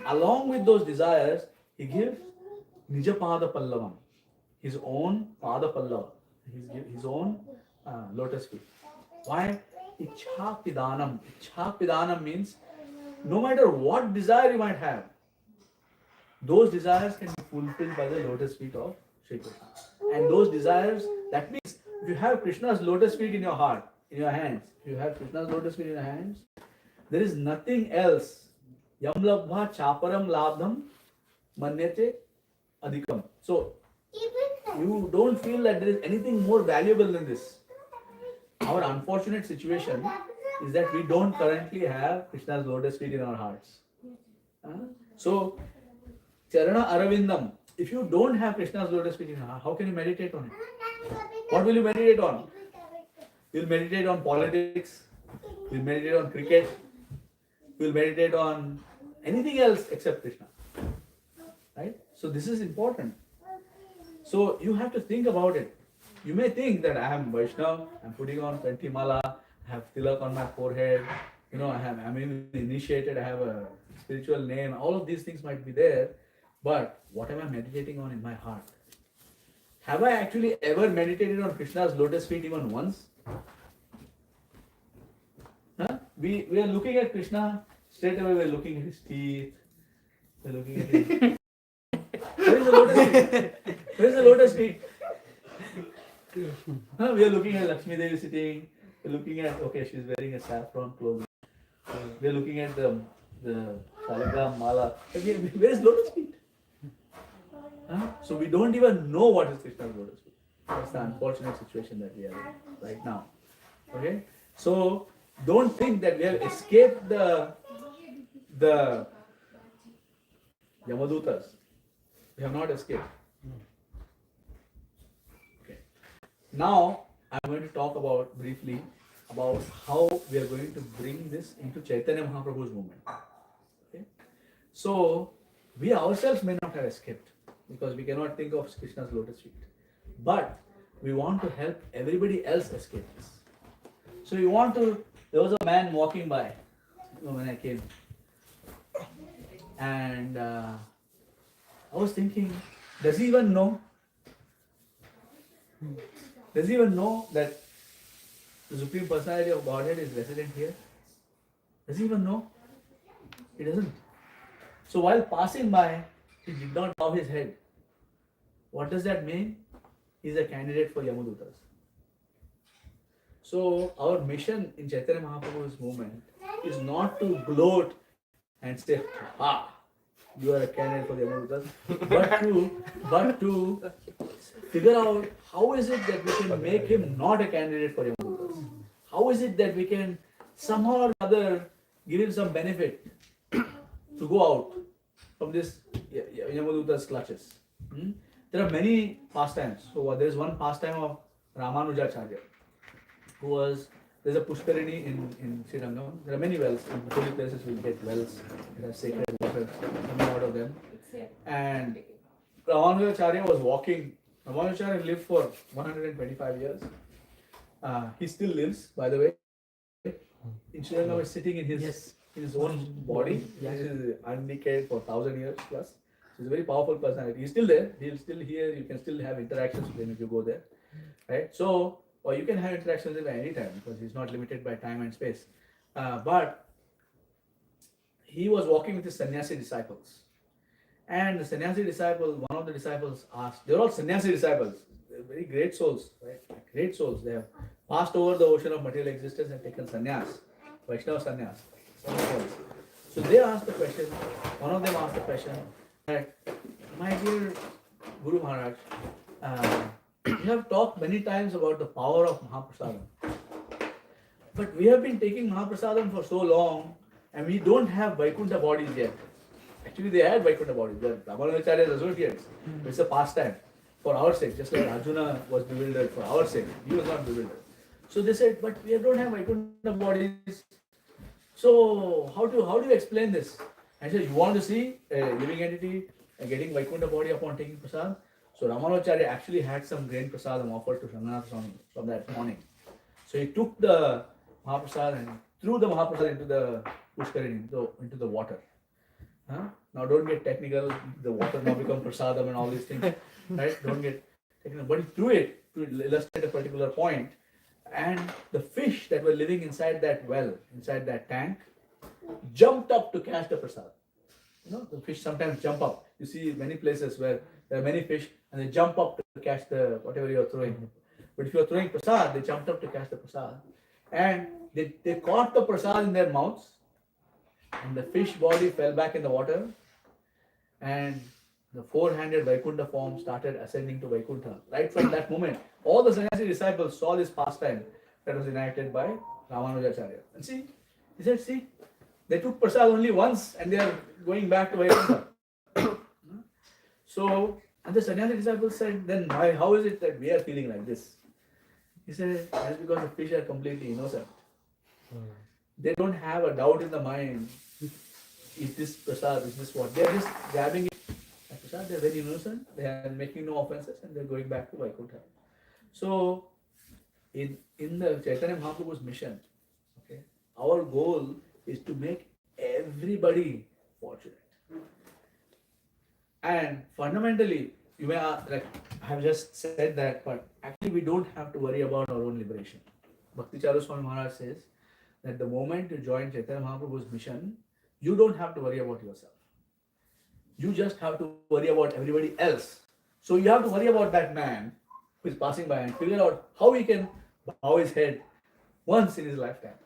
Along with those desires, he gives Nijapada Pallavam, his own Pada Pallava, his own lotus feet. Why? Ichha Pidanam. Ichha Pidanam means no matter what desire you might have, those desires can be fulfilled by the lotus feet of Sri Krishna. And those desires, that means if you have Krishna's lotus feet in your heart, in your hands, if you have Krishna's lotus feet in your hands, there is nothing else. Yam labdha chaparam labdham manyate adhikam. So, you don't feel that there is anything more valuable than this. Our unfortunate situation is that we don't currently have Krishna's lotus feet in our hearts. So, Charana Aravindam, if you don't have Krishna's lotus feet in your heart, how can you meditate on it? What will you meditate on? You'll meditate on politics, you'll meditate on cricket, you'll meditate on anything else except Krishna. Right? So this is important. So you have to think about it. You may think that I am Vaishnav, I'm putting on 20 mala, I have tilak on my forehead, I'm initiated, I have a spiritual name, all of these things might be there, but what am I meditating on in my heart? Have I actually ever meditated on Krishna's lotus feet even once? We are looking at Krishna, straight away we are looking at his teeth, we are looking at his... Where is the lotus feet? Where is the lotus feet? We are looking at Lakshmi Devi sitting, we are looking at, okay, she's wearing a saffron clothing. we're looking at the Shaligram Mala. Again, where is lotus feet? Huh? So we don't even know what is Krishna's lotus feet. That's the unfortunate situation that we are in right now. Okay? So don't think that we have escaped the Yamadutas. We have not escaped. Okay. Now I'm going to talk about briefly about how we are going to bring this into Chaitanya Mahaprabhu's movement. Okay? So we ourselves may not have escaped because we cannot think of Krishna's lotus feet. But we want to help everybody else escape this. So we want to, there was a man walking by when I came. And I was thinking, does he even know? Does he even know that the Supreme Personality of Godhead is resident here? Does he even know? He doesn't. So while passing by, he did not bow his head. What does that mean? He is a candidate for Yamadutas. So our mission in Chaitanya Mahaprabhu's movement is not to gloat and say, "Ah, you are a candidate for the Yamadutas," but to figure out how is it that we can make him not a candidate for Yamadutas. How is it that we can somehow or other give him some benefit to go out from this Yamaduta's clutches. There are many pastimes. So there is one pastime of Ramanujacharya, who was, there's a Pushkarini in Srirangam. There are many wells. In holy places we get wells that have sacred water coming out of them. And Ramanujacharya was walking. Ramanujacharya lived for 125 years. He still lives, by the way. In Srirangam is sitting in his own body. He is undecayed for 1,000 years plus. He's a very powerful personality. He's still there. He'll still here. You can still have interactions with him if you go there, right? So, or you can have interactions with him at any time because he's not limited by time and space. But he was walking with his sannyasi disciples, and the sannyasi disciple, one of the disciples asked. They're all sannyasi disciples. They're very great souls, right? Great souls. They have passed over the ocean of material existence and taken sannyas, Vaishnava sannyas. So they asked the question. One of them asked the question that, my dear Guru Maharaj, you have talked many times about the power of Mahaprasadam. But we have been taking Mahaprasadam for so long and we don't have Vaikuntha bodies yet. Actually, they had Vaikuntha bodies. They're Ramanujacharya's associates. It's a pastime for our sake, just like Arjuna was bewildered for our sake. He was not bewildered. So they said, but we don't have Vaikuntha bodies. So how do you explain this? I said, you want to see a living entity getting Vaikuntha body upon taking prasad? So Ramanujacharya actually had some grain prasadam offered to Ranganatha Swami from that morning. So he took the Mahaprasad and threw the Mahaprasad into the Pushkarini, into the water. Now don't get technical, the water now become prasadam and all these things, right? Don't get technical. But he threw it to illustrate a particular point. And the fish that were living inside that well, inside that tank, jumped up to catch the prasad. You know, the fish sometimes jump up. You see many places where there are many fish and they jump up to catch the whatever you are throwing. But if you are throwing prasad, they jumped up to catch the prasad. And they caught the prasad in their mouths and the fish body fell back in the water and the four-handed Vaikuntha form started ascending to Vaikuntha. Right from that moment, all the sannyasi disciples saw this pastime that was enacted by Ramanujacharya. And see, he said, see, they took prasad only once and they are going back to Vaikuntha. So, and the sannyasi disciples said, then how is it that we are feeling like this? He said, that's because the fish are completely innocent. They don't have a doubt in the mind, is this prasad, is this what? They are just grabbing it. They're very innocent, they are making no offenses and they're going back to Vaikuntha. So, in the Chaitanya Mahaprabhu's mission, okay, our goal is to make everybody fortunate. And fundamentally, you may like I have just said that, but actually we don't have to worry about our own liberation. Bhakti Charu Swami Maharaj says that the moment you join Chaitanya Mahaprabhu's mission, you don't have to worry about yourself. You just have to worry about everybody else. So you have to worry about that man who is passing by and figure out how he can bow his head once in his lifetime.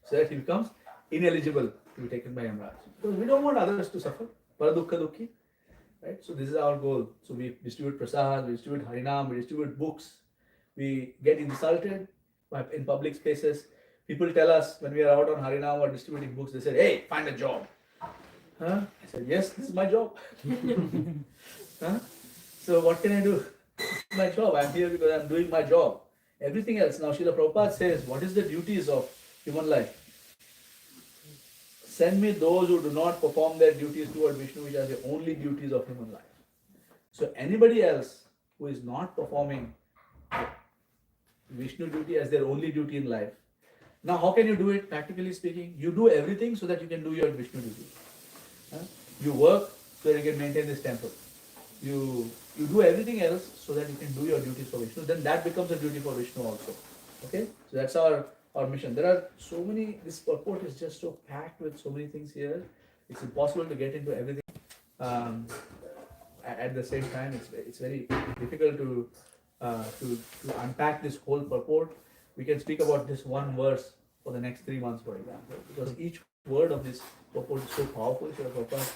so that he becomes ineligible to be taken by Yamraj. Because we don't want others to suffer. Paradukha dukhi. Right? So this is our goal. So we distribute prasad, we distribute harinam, we distribute books. We get insulted in public spaces. People tell us when we are out on harinam or distributing books, they say, "Hey, find a job." Huh? I said, "Yes, this is my job." Huh? So what can I do? It's my job. I'm here because I'm doing my job. Everything else. Now Srila Prabhupada says, what is the duties of human life? Send me those who do not perform their duties toward Vishnu, which are the only duties of human life. So anybody else who is not performing Vishnu duty as their only duty in life. Now how can you do it? Practically speaking, you do everything so that you can do your Vishnu duty. Huh? You work so that you can maintain this temple. You do everything else so that you can do your duties for Vishnu. Then that becomes a duty for Vishnu also. Okay? So that's our mission. There are so many, this purport is just so packed with so many things here. It's impossible to get into everything. At the same time, it's very difficult to unpack this whole purport. We can speak about this one verse for the next 3 months, for example, because each word of this purport is so powerful. Srila Prabhupada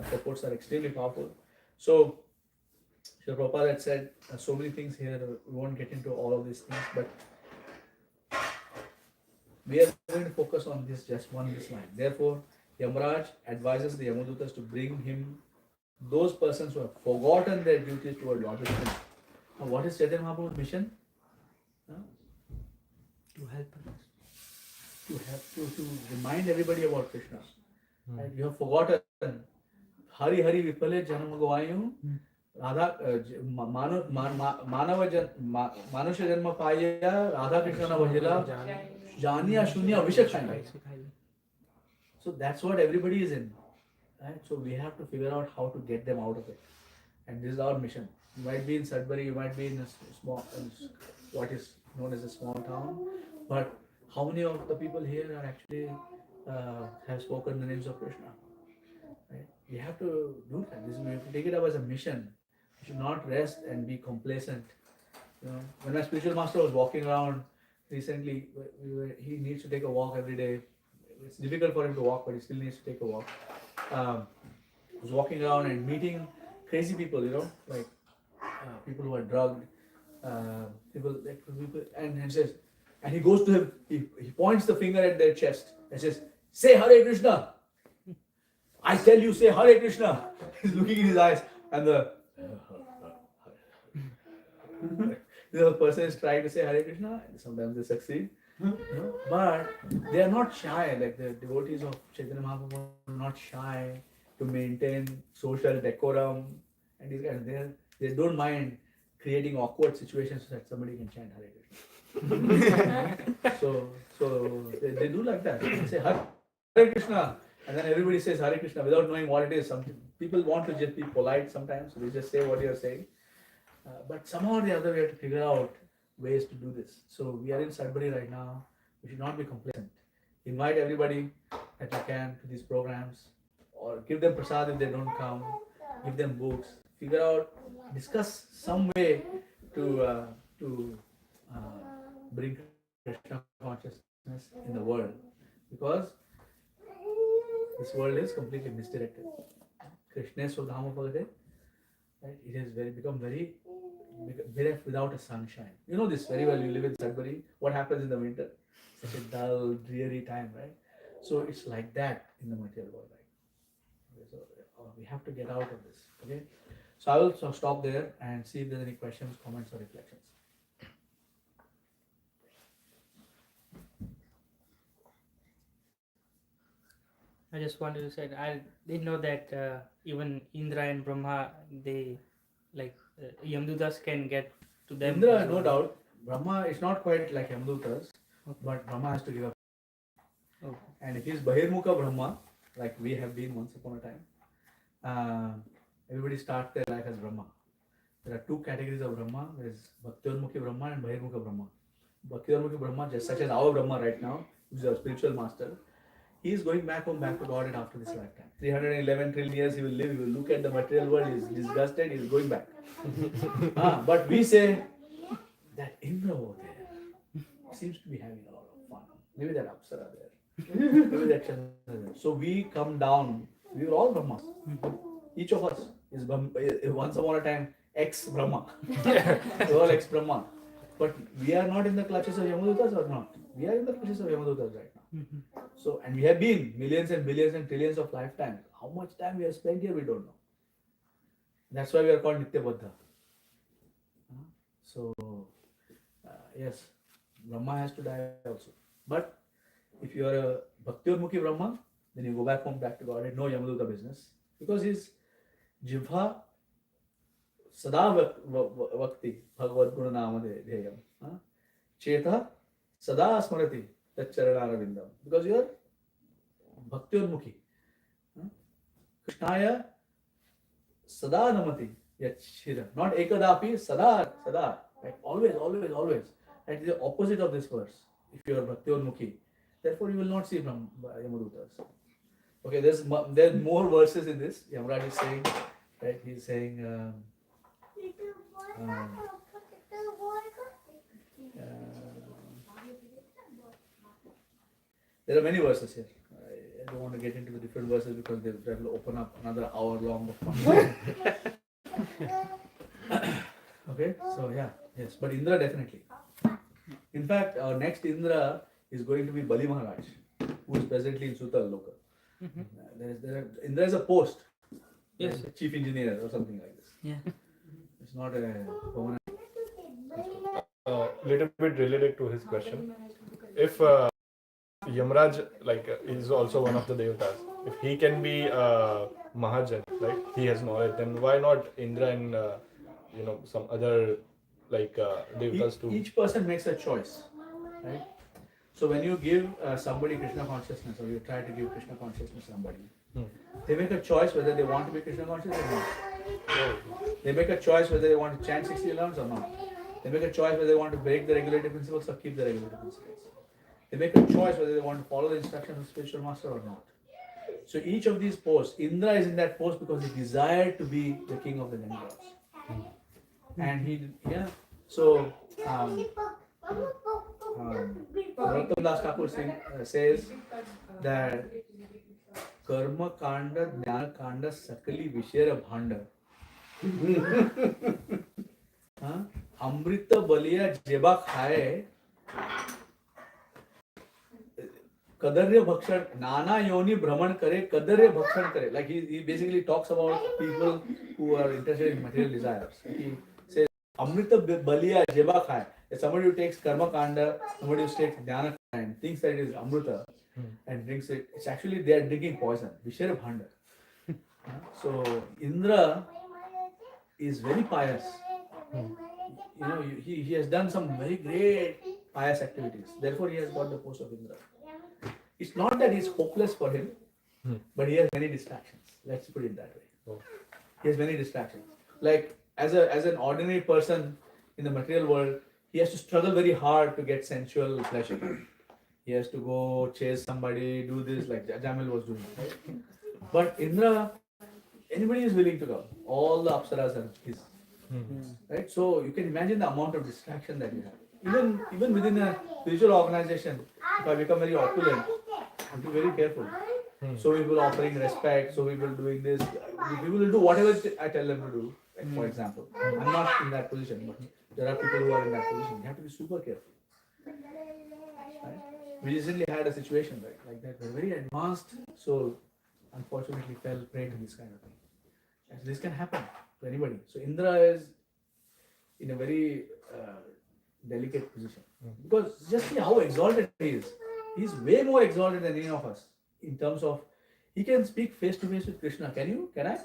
purports are extremely powerful. So, Srila Prabhupada had said so many things here. We won't get into all of these things, but we are going to focus on this line. Therefore, Yamraj advises the Yamadutas to bring him those persons who have forgotten their duties toward Lord Vishnu. Now, what is Chaitanya Mahaprabhu's mission? To help us. To remind everybody about Krishna. Right? You have forgotten. Hari Hari Vipale Janam Gavayu Radha Manusha Janma Paya Radha Krishna Vajila Janiya Shunya Vishakhanda. So that's what everybody is in. Right? So we have to figure out how to get them out of it. And this is our mission. You might be in Sudbury, you might be in a small, what is known as a small town, but how many of the people here are actually have spoken the names of Krishna? Right? We have to do that. We have to take it up as a mission. We should not rest and be complacent. When my spiritual master was walking around recently, he needs to take a walk every day. It's difficult for him to walk, but he still needs to take a walk. He was walking around and meeting crazy people, like people who are drugged, people, and he says, and he goes to him, he points the finger at their chest and says, "Say Hare Krishna. I tell you, say Hare Krishna." He's looking in his eyes, and the person is trying to say Hare Krishna, and sometimes they succeed. But they are not shy, like the devotees of Chaitanya Mahaprabhu are not shy to maintain social decorum, and these guys, they don't mind creating awkward situations so that somebody can chant Hare Krishna. so they do like that. They say Hare Krishna, and then everybody says Hare Krishna without knowing what it is. Some people want to just be polite sometimes, so they just say what you are saying. But somehow or the other, we have to figure out ways to do this. So we are in Sudbury right now. We should not be complacent. Invite everybody that you can to these programs, or give them prasad if they don't come. Give them books. Figure out, discuss some way to bring Krishna consciousness in the world, because this world is completely misdirected. Krishna Sudhama Pagade, right? It has become very bereft without a sunshine. You know this very well. You live in Sudbury. What happens in the winter? Such a dull, dreary time, right? So it's like that in the material world, right? Okay, so we have to get out of this. Okay. So I will stop there and see if there's any questions, comments, or reflections. I just wanted to say, I didn't know that even Indra and Brahma, they Yamdutas can get to them. Indra, no doubt. Brahma is not quite like Yamdutas, but Brahma has to give up. Okay. And if he's Bahirmukha Brahma, like we have been once upon a time, everybody starts their life as Brahma. There are two categories of Brahma. There is Bhakti-mukhi Brahma and Bahirmukha Brahma. Bhakti-mukhi Brahma, just such as our Brahma right now, who is our spiritual master, he is going back home, back to Godhead after this lifetime. 311 trillion years he will live, he will look at the material world, he is disgusted, he is going back. But we say that Indra over there seems to be having a lot of fun. Maybe that Apsara there. Every action has an end. So we come down, we are all Brahmas. Each of us is once upon a time ex-Brahma. We're all ex-Brahma. But we are not in the clutches of Yamadutas or not? We are in the clutches of Yamadutas right now. So, and we have been millions and billions and trillions of lifetimes. How much time we have spent here, we don't know. That's why we are called Nitya Baddha. So, yes, Brahma has to die also. But if you are a Bhakti Mukhi Brahma, then you go back home, back to God, no Yamaduta business. Because his Jivha Sada Vakti Bhagavad Gunanama Dheyam. Cheta Sada Smarati Tacharana Vindam. Because you are Bhakti Mukhi. Krishnaya Sada Namati Yachira. Not Ekadapi, Sada, Sada. Like always, always, always. That is the opposite of this verse. If you are Bhakti Mukhi. Therefore, you will not see Yamadutas. Okay, there's more verses in this. Yamaraj is saying, right? He's saying, there are many verses here. I don't want to get into the different verses because that will open up another hour long of conversation. Okay, so yeah, yes, but Indra definitely. In fact, our next Indra is going to be Bali Maharaj, who is presently in Sutal Loka. Indra is a post, Yes. like chief engineer or something like this. Yeah. It's not a permanent. Little bit related to his question. If Yamraj is also one of the devatas, if he can be Mahajan, right? He has knowledge. Then why not Indra and some other devatas too? Each person makes a choice, right? So when you give somebody Krishna consciousness, or you try to give Krishna consciousness to somebody, they make a choice whether they want to be Krishna conscious or not. They make a choice whether they want to chant 60 rounds or not. They make a choice whether they want to break the regulative principles or keep the regulative principles. They make a choice whether they want to follow the instructions of spiritual master or not. So each of these posts, Indra is in that post because he desired to be the king of the demigods. And he, so Bhagavatam Das Thakur says that Karma Kanda, Jnana Kanda, Sakali Vishera Bhanda. Amrita Baliya Jeba Khaye Kadarya Bhakshan, Nana Yoni Brahman Kare, Kadarya Bhakshan Kare. Like he basically talks about people who are interested in material desires. He says Amrita Baliya Jeba Khaye. Somebody who takes Karma Kanda, somebody who takes Jnana Kanda and thinks that it is Amrita and drinks it, it's actually they are drinking poison. Vishera Bhanda. So Indra is very pious. He has done some very great pious activities. Therefore, he has got the post of Indra. It's not that it's hopeless for him, but he has many distractions. Let's put it that way. He has many distractions. Like as an ordinary person in the material world, he has to struggle very hard to get sensual pleasure. He has to go chase somebody, do this like Jamil was doing. Right? But Indra, anybody is willing to go. All the apsaras are his. Right? So you can imagine the amount of distraction that you have. Even within a spiritual organization, if I become very opulent, I have to be very careful. So people offering respect, so people doing this. People will do whatever I tell them to do. Like for example, I'm not in that position, but there are people who are in that position. You have to be super careful. Right? We recently had a situation like that, where very advanced soul unfortunately fell prey to this kind of thing. And this can happen to anybody. So Indra is in a very delicate position. Because just see how exalted he is. He's way more exalted than any of us in terms of he can speak face to face with Krishna. Can you? Can I?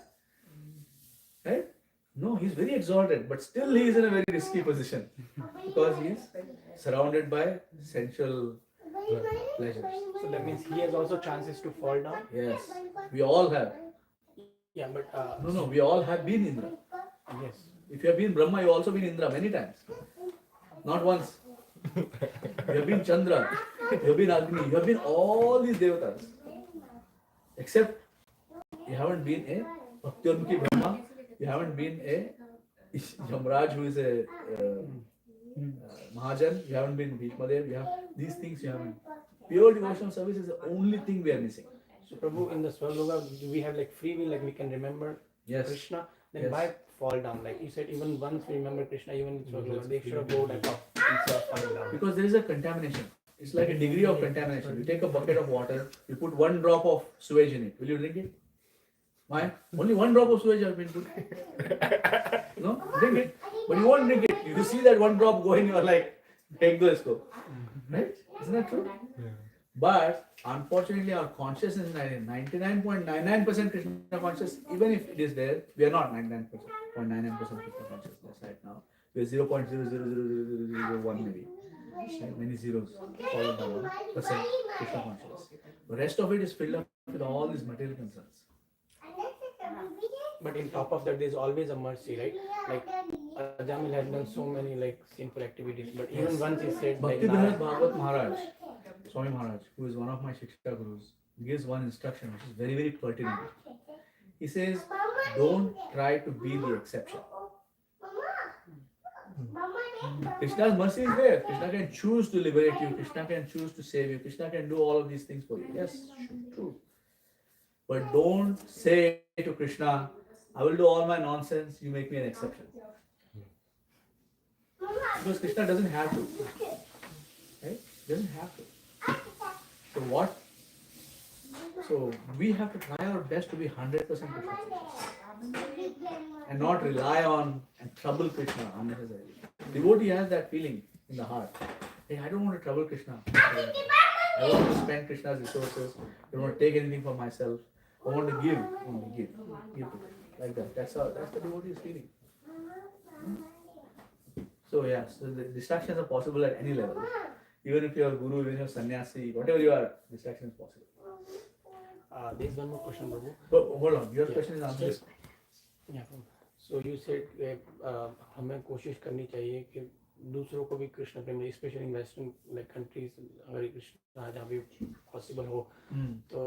Right? No, he's very exalted, but still he is in a very risky position because he is surrounded by sensual pleasures. So that means he has also chances to fall down. Yes, we all have. Yeah, but No, we all have been Indra. yes. If you have been Brahma, you have also been Indra many times. Not once. You have been Chandra, you have been Agni, you have been all these devatas. Except you haven't been a Bhakti Brahma, you haven't been a Yamraj who is a Mahajan, you haven't been Bhishmadev, you have these things you haven't. Pure devotional service is the only thing we are missing. So Prabhu, in the Swarloka, do we have like free will, like we can remember Yes. Krishna? Then Yes. why fall down? Like you said, even once we remember Krishna, even in Swarloka, they should have go like up instead of falling down. Because there is a contamination. It's like a degree of contamination. You take a bucket of water, you put one drop of sewage in it. Will you drink it? Why? Only one drop of sewage has been put. No? Drink it. But you won't drink it. If you see that one drop going, you're like, take this go. Right? Isn't that true? But unfortunately, our consciousness is 99.99% Krishna conscious. Even if it is there, we are not 99.99% Krishna consciousness right now. We are 0.0000001 maybe. Right? Many zeros followed by 1% Krishna conscious. The rest of it is filled up with all these material concerns. But in top of that, there's always a mercy, right? Like Ajamil had done so many like sinful activities, but even once he said like, Bhakti nah, Bhagavavat Maharaj, Swami Maharaj, who is one of my Shiksha Gurus, gives one instruction which is very, very pertinent. He says, don't try to be the exception. Krishna's mercy is there. Krishna can choose to liberate you. Krishna can choose to save you. Krishna can do all of these things for you. Yes, true. But don't say to Krishna, I will do all my nonsense, you make me an exception. Because Krishna doesn't have to. Right? Doesn't have to. So what? So we have to try our best to be 100% Krishna. And not rely on and trouble Krishna unnecessarily. Devotee has that feeling in the heart. Hey, I don't want to trouble Krishna. I want to spend Krishna's resources. I don't want to take anything for myself. I want to give. I want to give to him. Like that. That's the devotee's feeling. So yes, so the distractions are possible at any level. Even if you are guru, even if you are sannyasi, whatever you are, distraction is possible. there's one more question, Prabhu. But hold on, your question is answered. Yeah. So you said हमें कोशिश करनी चाहिए कि दूसरों को भी कृष्ण प्रेम, specially in western like countries अगर कृष्ण जहाँ भी पॉसिबल हो तो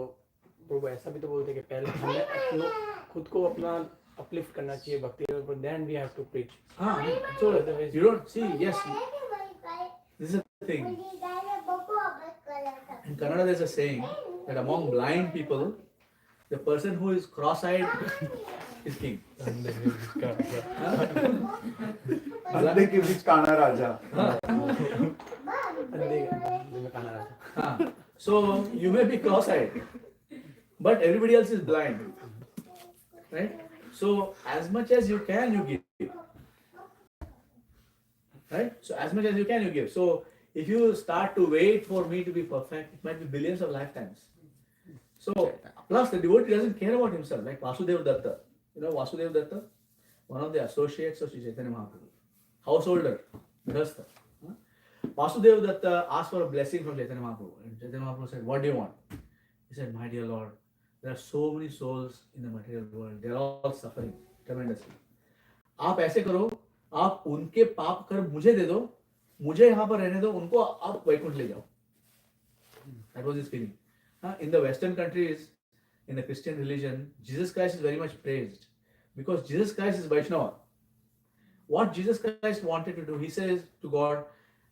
प्रभु ऐसा भी तो बोलते हैं कि पहले हमें खुद को अपना अपलिफ्ट करना चाहिए भक्ति पर, then we have to preach. So you don't see, yes, this is the thing. In Kannada there's a saying that among blind people, the person who is cross-eyed is king. अंधे के बीच काना राजा. So you may be cross-eyed, but everybody else is blind, right? So as much as you can, you give, right? So as much as you can, you give. So if you start to wait for me to be perfect, it might be billions of lifetimes. So plus the devotee doesn't care about himself, like Vasudeva Datta. You know Vasudeva Datta, one of the associates of Sri Chaitanya Mahaprabhu, householder, Grihastha. Vasudeva Datta asked for a blessing from Chaitanya Mahaprabhu, and Chaitanya Mahaprabhu said, "What do you want?" He said, "My dear Lord, there are so many souls in the material world. They are all suffering tremendously. आप ऐसे करो, आप उनके पाप कर मुझे दे दो, मुझे यहाँ पर रहने दो, उनको आप वैकुंठ ले जाओ." That was his feeling. In the Western countries, in the Christian religion, Jesus Christ is very much praised because Jesus Christ is Vaishnava. What Jesus Christ wanted to do, he says to God,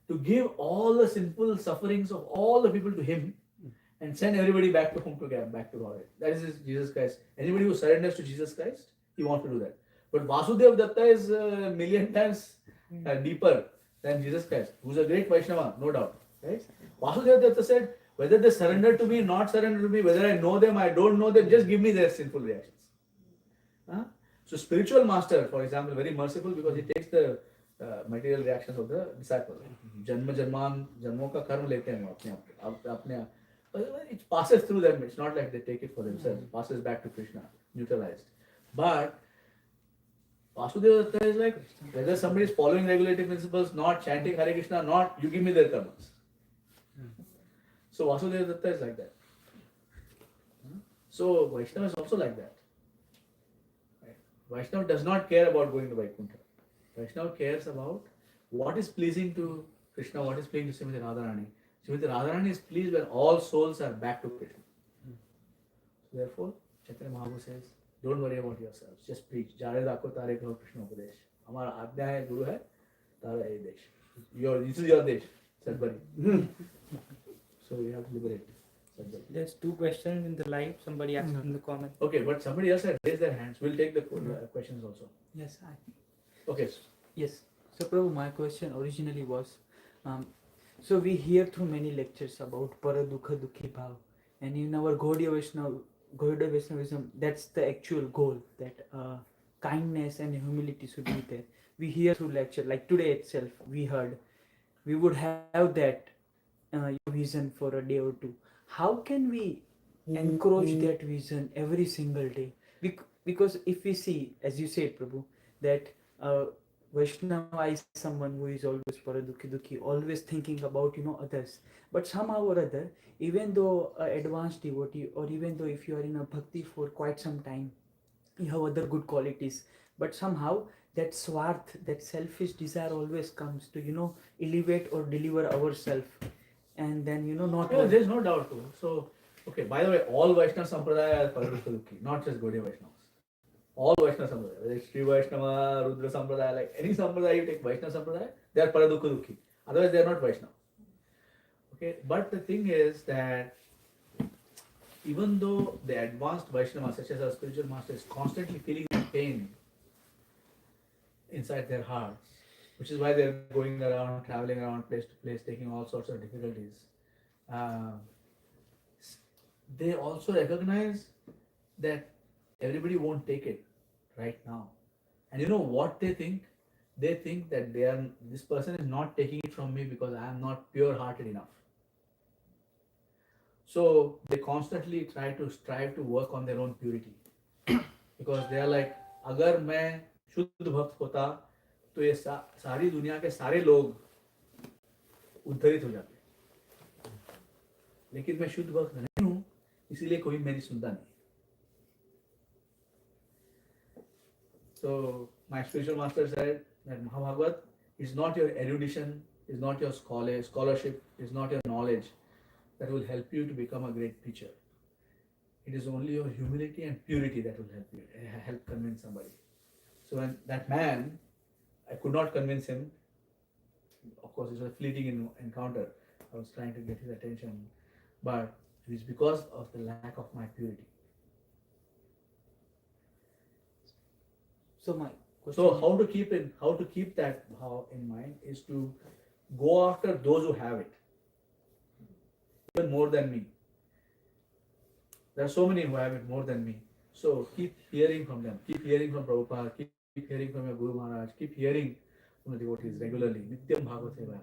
to give all the sinful sufferings of all the people to him and send everybody back to home to get back to God. That is Jesus Christ. Anybody who surrenders to Jesus Christ, he wants to do that. But Vasudeva Datta is a million times deeper than Jesus Christ, who's a great Vaishnava, no doubt. Right? Vasudeva Datta said, whether they surrender to me, not surrender to me, whether I know them, I don't know them, just give me their sinful reactions. So spiritual master, for example, very merciful because he takes the material reactions of the disciple. Janmo ka karma lete hain apne aap. It passes through them. It's not like they take it for themselves. It passes back to Krishna, neutralized. But Vasudeva Datta is like, whether somebody is following regulative principles, not chanting Hare Krishna, not, you give me their karmas. So Vasudeva Datta is like that. So Vaishnava is also like that. Vaishnava does not care about going to Vaikuntha. Vaishnava cares about what is pleasing to Krishna, what is pleasing to Srimati Radharani. Srimati Radharani is pleased when all souls are back to Krishna. Therefore, Chaitanya Mahaprabhu says, don't worry about yourselves, just preach. Jare dako tare kaho Krishna upadesh. Hamara ajna hai, guru hai, tara hai desh. This is your desh, Sudbury. So you have to liberate. There's two questions in the live. Somebody asked in the comment. Okay, but somebody else had raised their hands. We'll take the questions also. Yes, Okay. yes. So Prabhu, my question originally was, so we hear through many lectures about Paradukha Dukhi Bhav, and in our Gaudiya Vaishnavism, that's the actual goal, that kindness and humility should be there. We hear through lecture, like today itself, we heard, we would have that vision for a day or two. How can we encourage that vision every single day? Because if we see, as you said, Prabhu, that Vaishnava is someone who is always paradukhi dukhi, always thinking about others. But somehow or other, even though advanced devotee, or even though if you are in a bhakti for quite some time, you have other good qualities, but somehow that swarth, that selfish desire always comes to elevate or deliver ourselves, and then not. Yeah, there's no doubt too. So, okay, by the way, all Vaishnava Sampradaya are Paradukha Dukhi, not just Gaudiya Vaishnavas. All Vaishnava Sampradaya, whether it's Sri Vaishnava, Rudra Sampradaya, like any Sampradaya you take, Vaishnava Sampradaya, they are Paradukha Dukhi. Otherwise, they are not Vaishnava. Okay, but the thing is that even though the advanced Vaishnava, such as our spiritual master, is constantly feeling pain inside their hearts, which is why they're going around, traveling around place to place, taking all sorts of difficulties. They also recognize that everybody won't take it right now. And you know what they think? They think that this person is not taking it from me because I am not pure-hearted enough. So they constantly strive to work on their own purity. Because they are like, अगर मैं शुद्ध भक्त होता तो ये सारी दुनिया के सारे लोग उद्धरित हो जाते, लेकिन मैं शुद्ध भक्त नहीं हूँ, इसीलिए कोई मेरी सुनता नहीं. So my spiritual master said that Mahabhagavat is not your erudition, is not your scholarship, is not your knowledge that will help you to become a great preacher. It is only your humility and purity that will help convince somebody. So when that man, I could not convince him. Of course, it was a fleeting encounter. I was trying to get his attention, but it is because of the lack of my purity. So my question. So how to keep that bhav in mind is to go after those who have it, even more than me. There are so many who have it more than me. So keep hearing from them. Keep hearing from Prabhupada. Keep hearing from your Guru Maharaj. Keep hearing from the devotees regularly. Nityam Bhagavad Seva.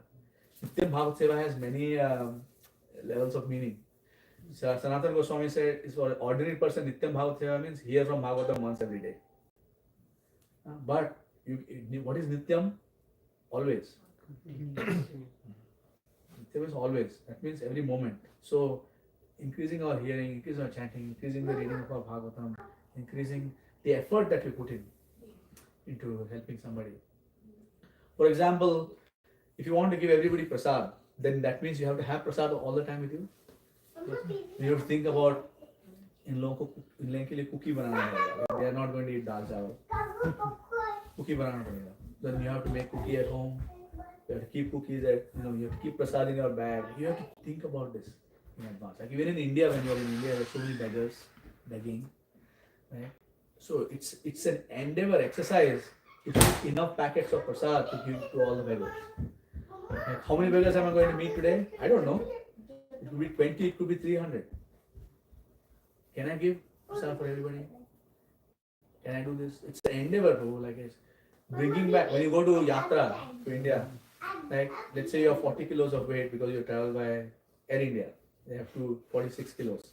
Nityam Bhagavad Seva has many levels of meaning. So Sanatana Goswami said, is for an ordinary person, Nityam Bhagavad Seva means hear from Bhagavatam once every day. But what is Nityam? Always. Nityam is always. That means every moment. So increasing our hearing, increasing our chanting, increasing the reading of our Bhagavatam, increasing the effort that we put into helping somebody. For example, if you want to give everybody prasad, then that means you have to have prasad all the time with you. You have to think about इन के लिए cookie बनाना पड़ेगा. They are not going to eat dal chawal. Cookie बनाना पड़ेगा. Then you have to make cookie at home. You have to keep cookies at, you have to keep prasad in your bag. You have to think about this in advance. Like even in India, when you are in India, there are so many beggars begging, right? So it's an endeavor exercise to keep enough packets of prasad to give to all the beggars. Like how many beggars am I going to meet today? I don't know. It could be 20, it could be 300. Can I give prasad for everybody? Can I do this? It's an endeavor, bro. Like it's bringing back, when you go to Yatra to India, like let's say you have 40 kilos of weight because you travel by Air India. They have 46 kilos.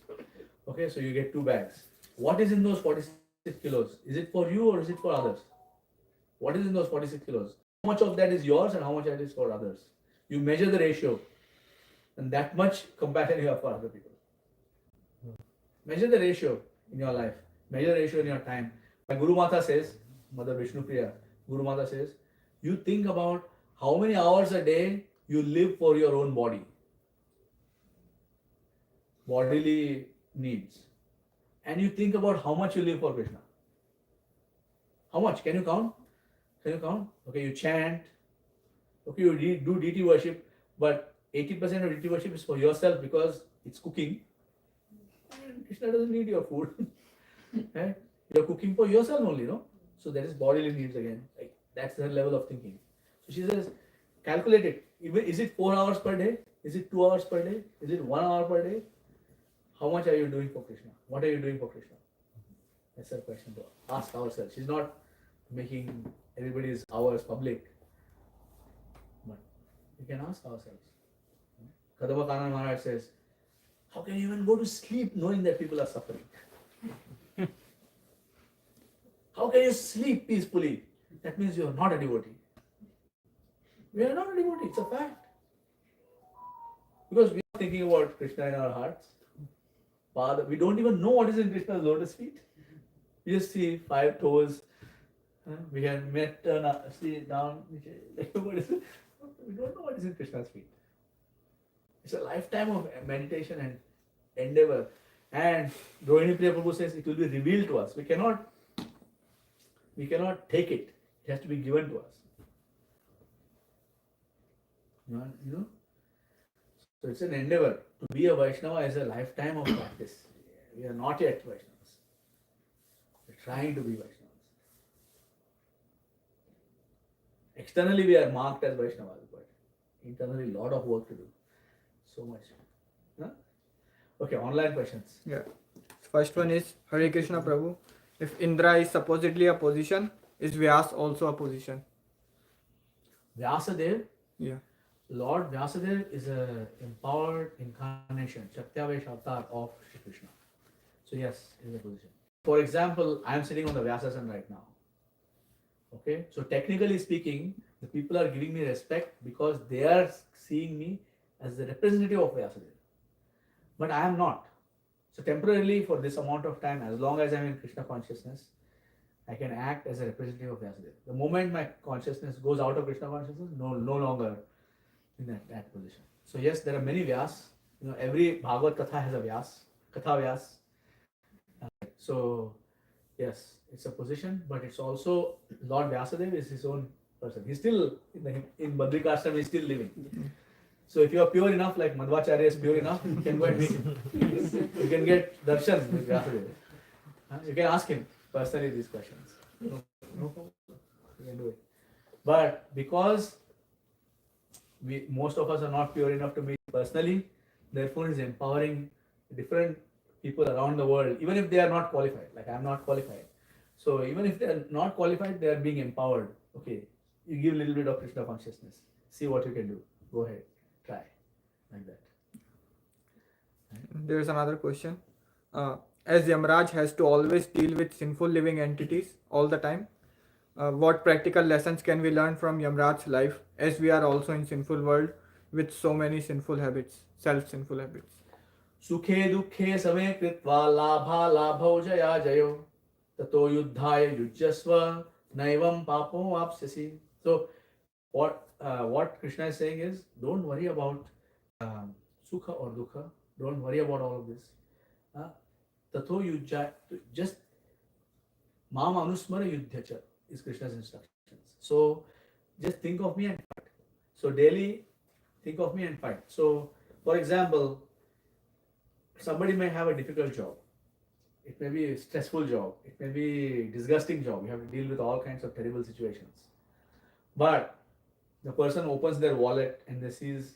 Okay, so you get 2 bags. What is in those 46 kilos? Is it for you or is it for others? What is in those 46 kilos? How much of that is yours and how much of that is for others? You measure the ratio, and that much compassion you have for other people. Measure the ratio in your life. Measure the ratio in your time. My Guru Mata says, Mother Vishnu Priya, Guru Mata says, you think about how many hours a day you live for your own body. Bodily needs. And you think about how much you live for Krishna. How much? Can you count? Can you count? Okay, you chant. Okay, you do deity worship. But 80% of deity worship is for yourself because it's cooking. And Krishna doesn't need your food. Right? You're cooking for yourself only, no? So that is bodily needs again. Like, that's her level of thinking. So she says, calculate it. Even is it 4 hours per day? Is it 2 hours per day? Is it 1 hour per day? How much are you doing for Krishna? What are you doing for Krishna? That's her question to ask ourselves. She's not making everybody's hours public, but we can ask ourselves. Kadamba Kanan Maharaj says, how can you even go to sleep knowing that people are suffering? How can you sleep peacefully? That means you are not a devotee. We are not a devotee, it's a fact. Because we are thinking about Krishna in our hearts. Father, we don't even know what is in Krishna's lotus feet. We just see 5 toes. We can turn up, see down. What is it? We don't know what is in Krishna's feet. It's a lifetime of meditation and endeavor. And Rohini Priya Prabhu says it will be revealed to us. We cannot take it. It has to be given to us. You know? So it's an endeavor. To be a Vaishnava is a lifetime of practice. We are not yet Vaishnavas. We're trying to be Vaishnavas. Externally we are marked as Vaishnavas, but internally a lot of work to do. So much. Huh? Okay, online questions. Yeah. First one is Hare Krishna Prabhu. If Indra is supposedly a position, is Vyas also a position? Vyasadeva. Yeah. Lord Vyasadeva is an empowered incarnation, Shaktiavesh avatar of Shri Krishna. So yes, it is a position. For example, I am sitting on the Vyasasana right now. Okay, so technically speaking, the people are giving me respect because they are seeing me as the representative of Vyasadeva. But I am not. So temporarily for this amount of time, as long as I am in Krishna consciousness, I can act as a representative of Vyasadeva. The moment my consciousness goes out of Krishna consciousness, no longer in that position. So yes, there are many Vyas. Every Bhagavad Katha has a Vyas, Katha Vyas. So yes, it's a position, but it's also Lord Vyasadeva is his own person. He's still in Badrikashram, he's still living. So if you are pure enough, like Madhvacharya is pure enough, you can go and meet him. You can get darshan with Vyasadeva. You can ask him personally these questions. No problem. You can do it. But because most of us are not pure enough to meet personally, therefore is empowering different people around the world, even if they are not qualified. Like I am not qualified. So even if they are not qualified, they are being empowered. Okay, you give a little bit of Krishna consciousness. See what you can do. Go ahead. Try. Like that. There is another question. As Yamraj has to always deal with sinful living entities all the time, what practical lessons can we learn from Yamraj's life, as we are also in sinful world with so many sinful habits, self-sinful habits? Sukhe dukhe same kritva labha labho jaya jayo tato yuddhaya yujyasva naivam papo apsyasi. So what Krishna is saying is, don't worry about sukha or dukha. Don't worry about all of this. Tato yujjaya, just mam anusmara yudhyacha is Krishna's instructions. So just think of me and fight. So daily think of me and fight. So for example, somebody may have a difficult job. It may be a stressful job. It may be a disgusting job. You have to deal with all kinds of terrible situations. But the person opens their wallet and they sees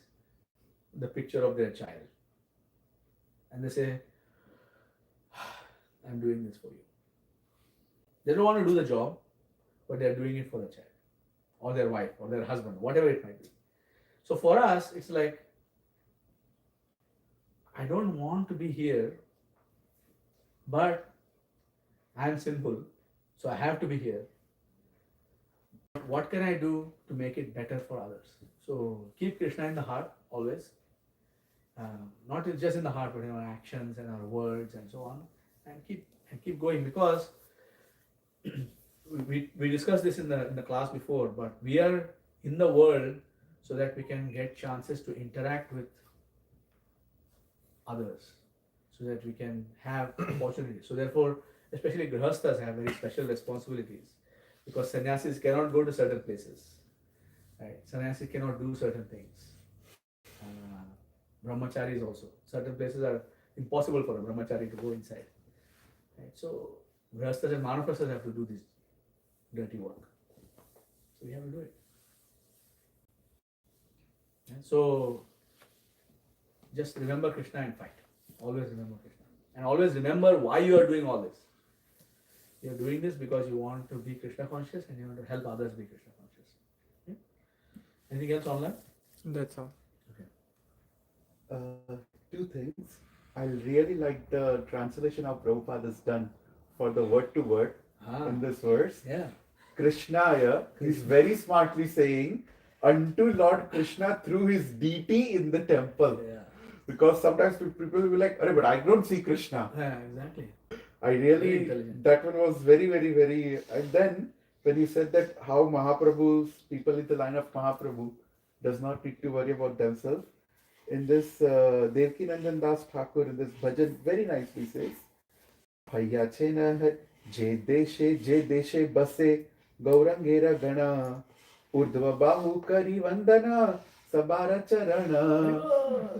the picture of their child. And they say, I'm doing this for you. They don't want to do the job, but they're doing it for the child, or their wife, or their husband, whatever it might be. So for us, it's like, I don't want to be here, but I am sinful, so I have to be here. What can I do to make it better for others? So keep Krishna in the heart always. Not just in the heart, but in our actions and our words and so on. And keep going, because we discussed this in the class before, but we are in the world so that we can get chances to interact with others, so that we can have opportunities. So therefore, especially grihasthas have very special responsibilities, because sannyasis cannot go to certain places, right? Sannyasis cannot do certain things. brahmacharis also. Certain places are impossible for a brahmachari to go inside. Right? So grihasthas and manaprasthas have to do this dirty work. So we have to do it. And so just remember Krishna and fight. Always remember Krishna. And always remember why you are doing all this. You are doing this because you want to be Krishna conscious and you want to help others be Krishna conscious. Okay? Anything else online? That's all. Two things. I really like the translation of Prabhupada's done for the word to word in this verse. Yeah. Krishnaya, he's very smartly saying, unto Lord Krishna through his deity in the temple. Yeah. Because sometimes people will be like, "Arey, but I don't see Krishna." Yeah, exactly. I Very really, intelligent. that one was very, very, very. And then when you said that how Mahaprabhu's people in the line of Mahaprabhu does not need to worry about themselves, in this Devki Nandan Das Thakur in this bhajan very nicely says, Bhaiya chena je deshe base gaurangera gana urdhva bahu kari vandana sabara charana.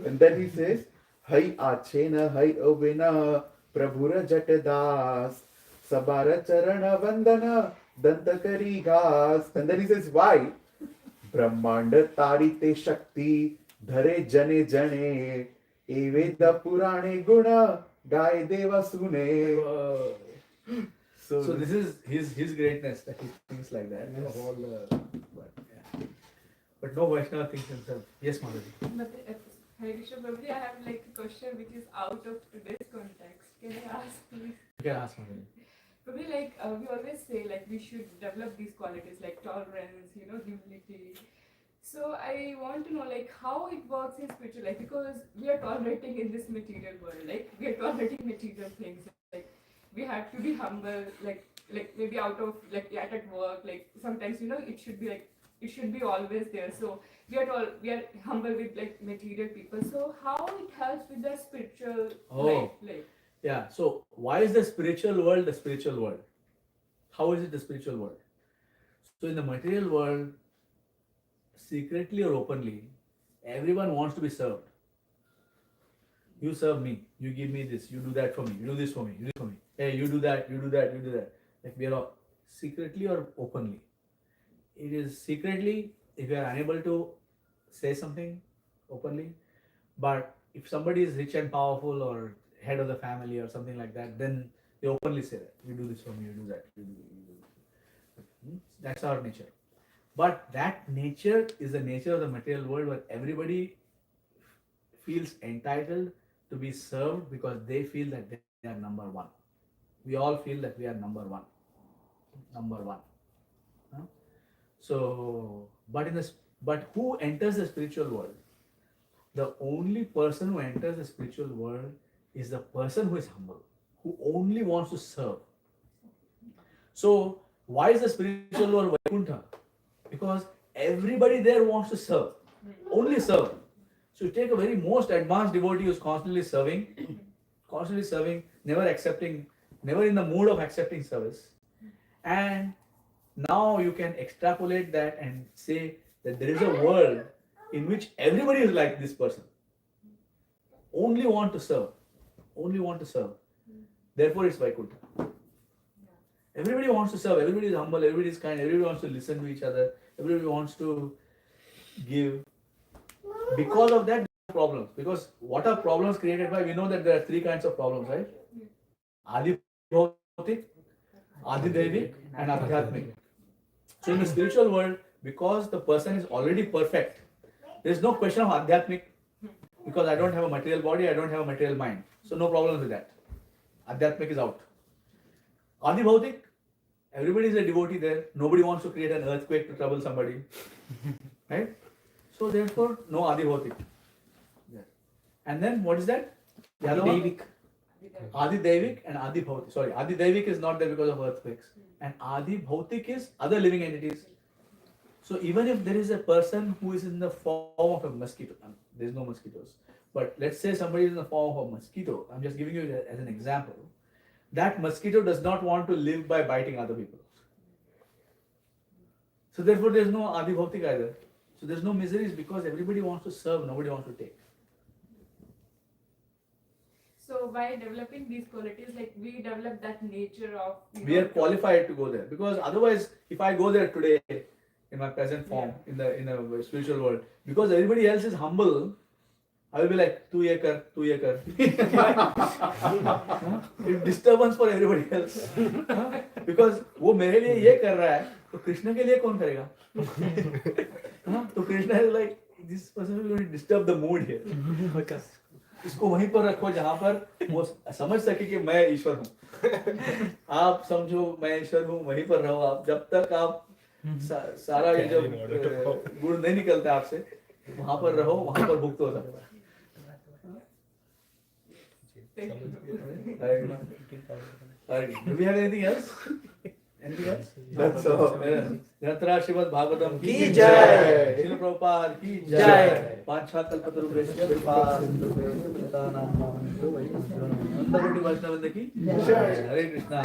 And then he says, Hai achena hai ovena prabhura jatadas sabara charana vandana danta kari ghas. And then he says, why? Brahmanda tarite shakti धरे जने जने एवेद पुराणे गुण गाय देवा सुने. So this is his greatness that he thinks like that. Yes. The whole, but no Vaishnava thinks himself. Yes, Madhavi. But Hare Krishna Prabhuji, I have like a question which is out of today's context. Can I ask please? You can ask Madhavi. Probably like we always say like we should develop these qualities like tolerance, humility. So I want to know like how it works in spiritual life, because we are tolerating in this material world, like we are tolerating material things, like we have to be humble, like maybe out of like at work, like sometimes it should be like it should be always there. So we are humble with like material people. So how it helps with the spiritual life, like Yeah. So why is the spiritual world the spiritual world? How is it the spiritual world? So in the material world, secretly or openly, everyone wants to be served. You serve me, you give me this, you do that for me, you do this for me, you do this for me. Hey, you do that, you do that, you do that. Like we are all secretly or openly. It is secretly if you are unable to say something openly, but if somebody is rich and powerful or head of the family or something like that, then they openly say that you do this for me, you do that, you do that. That's our nature. But that nature is the nature of the material world where everybody feels entitled to be served because they feel that they are number one. We all feel that we are number one. Number one. Huh? So, but who enters the spiritual world? The only person who enters the spiritual world is the person who is humble, who only wants to serve. So, why is the spiritual world Vaikuntha? Because everybody there wants to serve, only serve. So you take a very most advanced devotee who is constantly serving, never accepting, never in the mood of accepting service. And now you can extrapolate that and say that there is a world in which everybody is like this person. Only want to serve, only want to serve. Therefore it's Vaikuntha. Everybody wants to serve, everybody is humble, everybody is kind, everybody wants to listen to each other, everybody wants to give. Because of that, there are problems. Because what are problems created by? We know that there are three kinds of problems, right? Adi Bhautik, Adi Devik, and Adhyatmik. So in the spiritual world, because the person is already perfect, there is no question of Adhyatmik, because I don't have a material body, I don't have a material mind. So no problem with that. Adhyatmik is out. Adi Bhautik, everybody is a devotee there. Nobody wants to create an earthquake to trouble somebody. Right? So therefore, no Adi Bhautik. Yeah. And then what is that? The other one? Adi Devik and Adi Bhautik. Sorry, Adi Devik is not there because of earthquakes. And Adi Bhautik is other living entities. So even if there is a person who is in the form of a mosquito, there is no mosquitoes. But let's say somebody is in the form of a mosquito. I'm just giving you it as an example. That mosquito does not want to live by biting other people. So therefore there is no Adi Bhautik either. So there's no miseries because everybody wants to serve, nobody wants to take. So by developing these qualities, like we develop that nature of, We are qualified to go there because otherwise, if I go there today in my present form in the spiritual world, because everybody else is humble, I will be like, tu ye kar. It's disturbance for everybody else. Because वो मेरे लिए ये कर रहा है, तो कृष्ण के लिए कौन करेगा? तो Krishna is like, this person is going to disturb the mood here. इसको वहीं पर रखो जहाँ पर वो समझ सके कि मैं ईश्वर हूँ. आप समझो मैं ईश्वर हूँ, वहीं पर रहो आप. जब तक आप सारा ये जो गुण नहीं निकलता आपसे, वहाँ पर रहो, वहाँ पर भुक्त हो सकता है. Do we have anything else? Anything else? That's all. Grantara Srimad Bhagvatam की जय. Srila Prabhupada की जय. पांचवा कल्पतरुभ्यश्च कृपा नंदकोटि वैष्णववृंद की जय. हरे कृष्णा.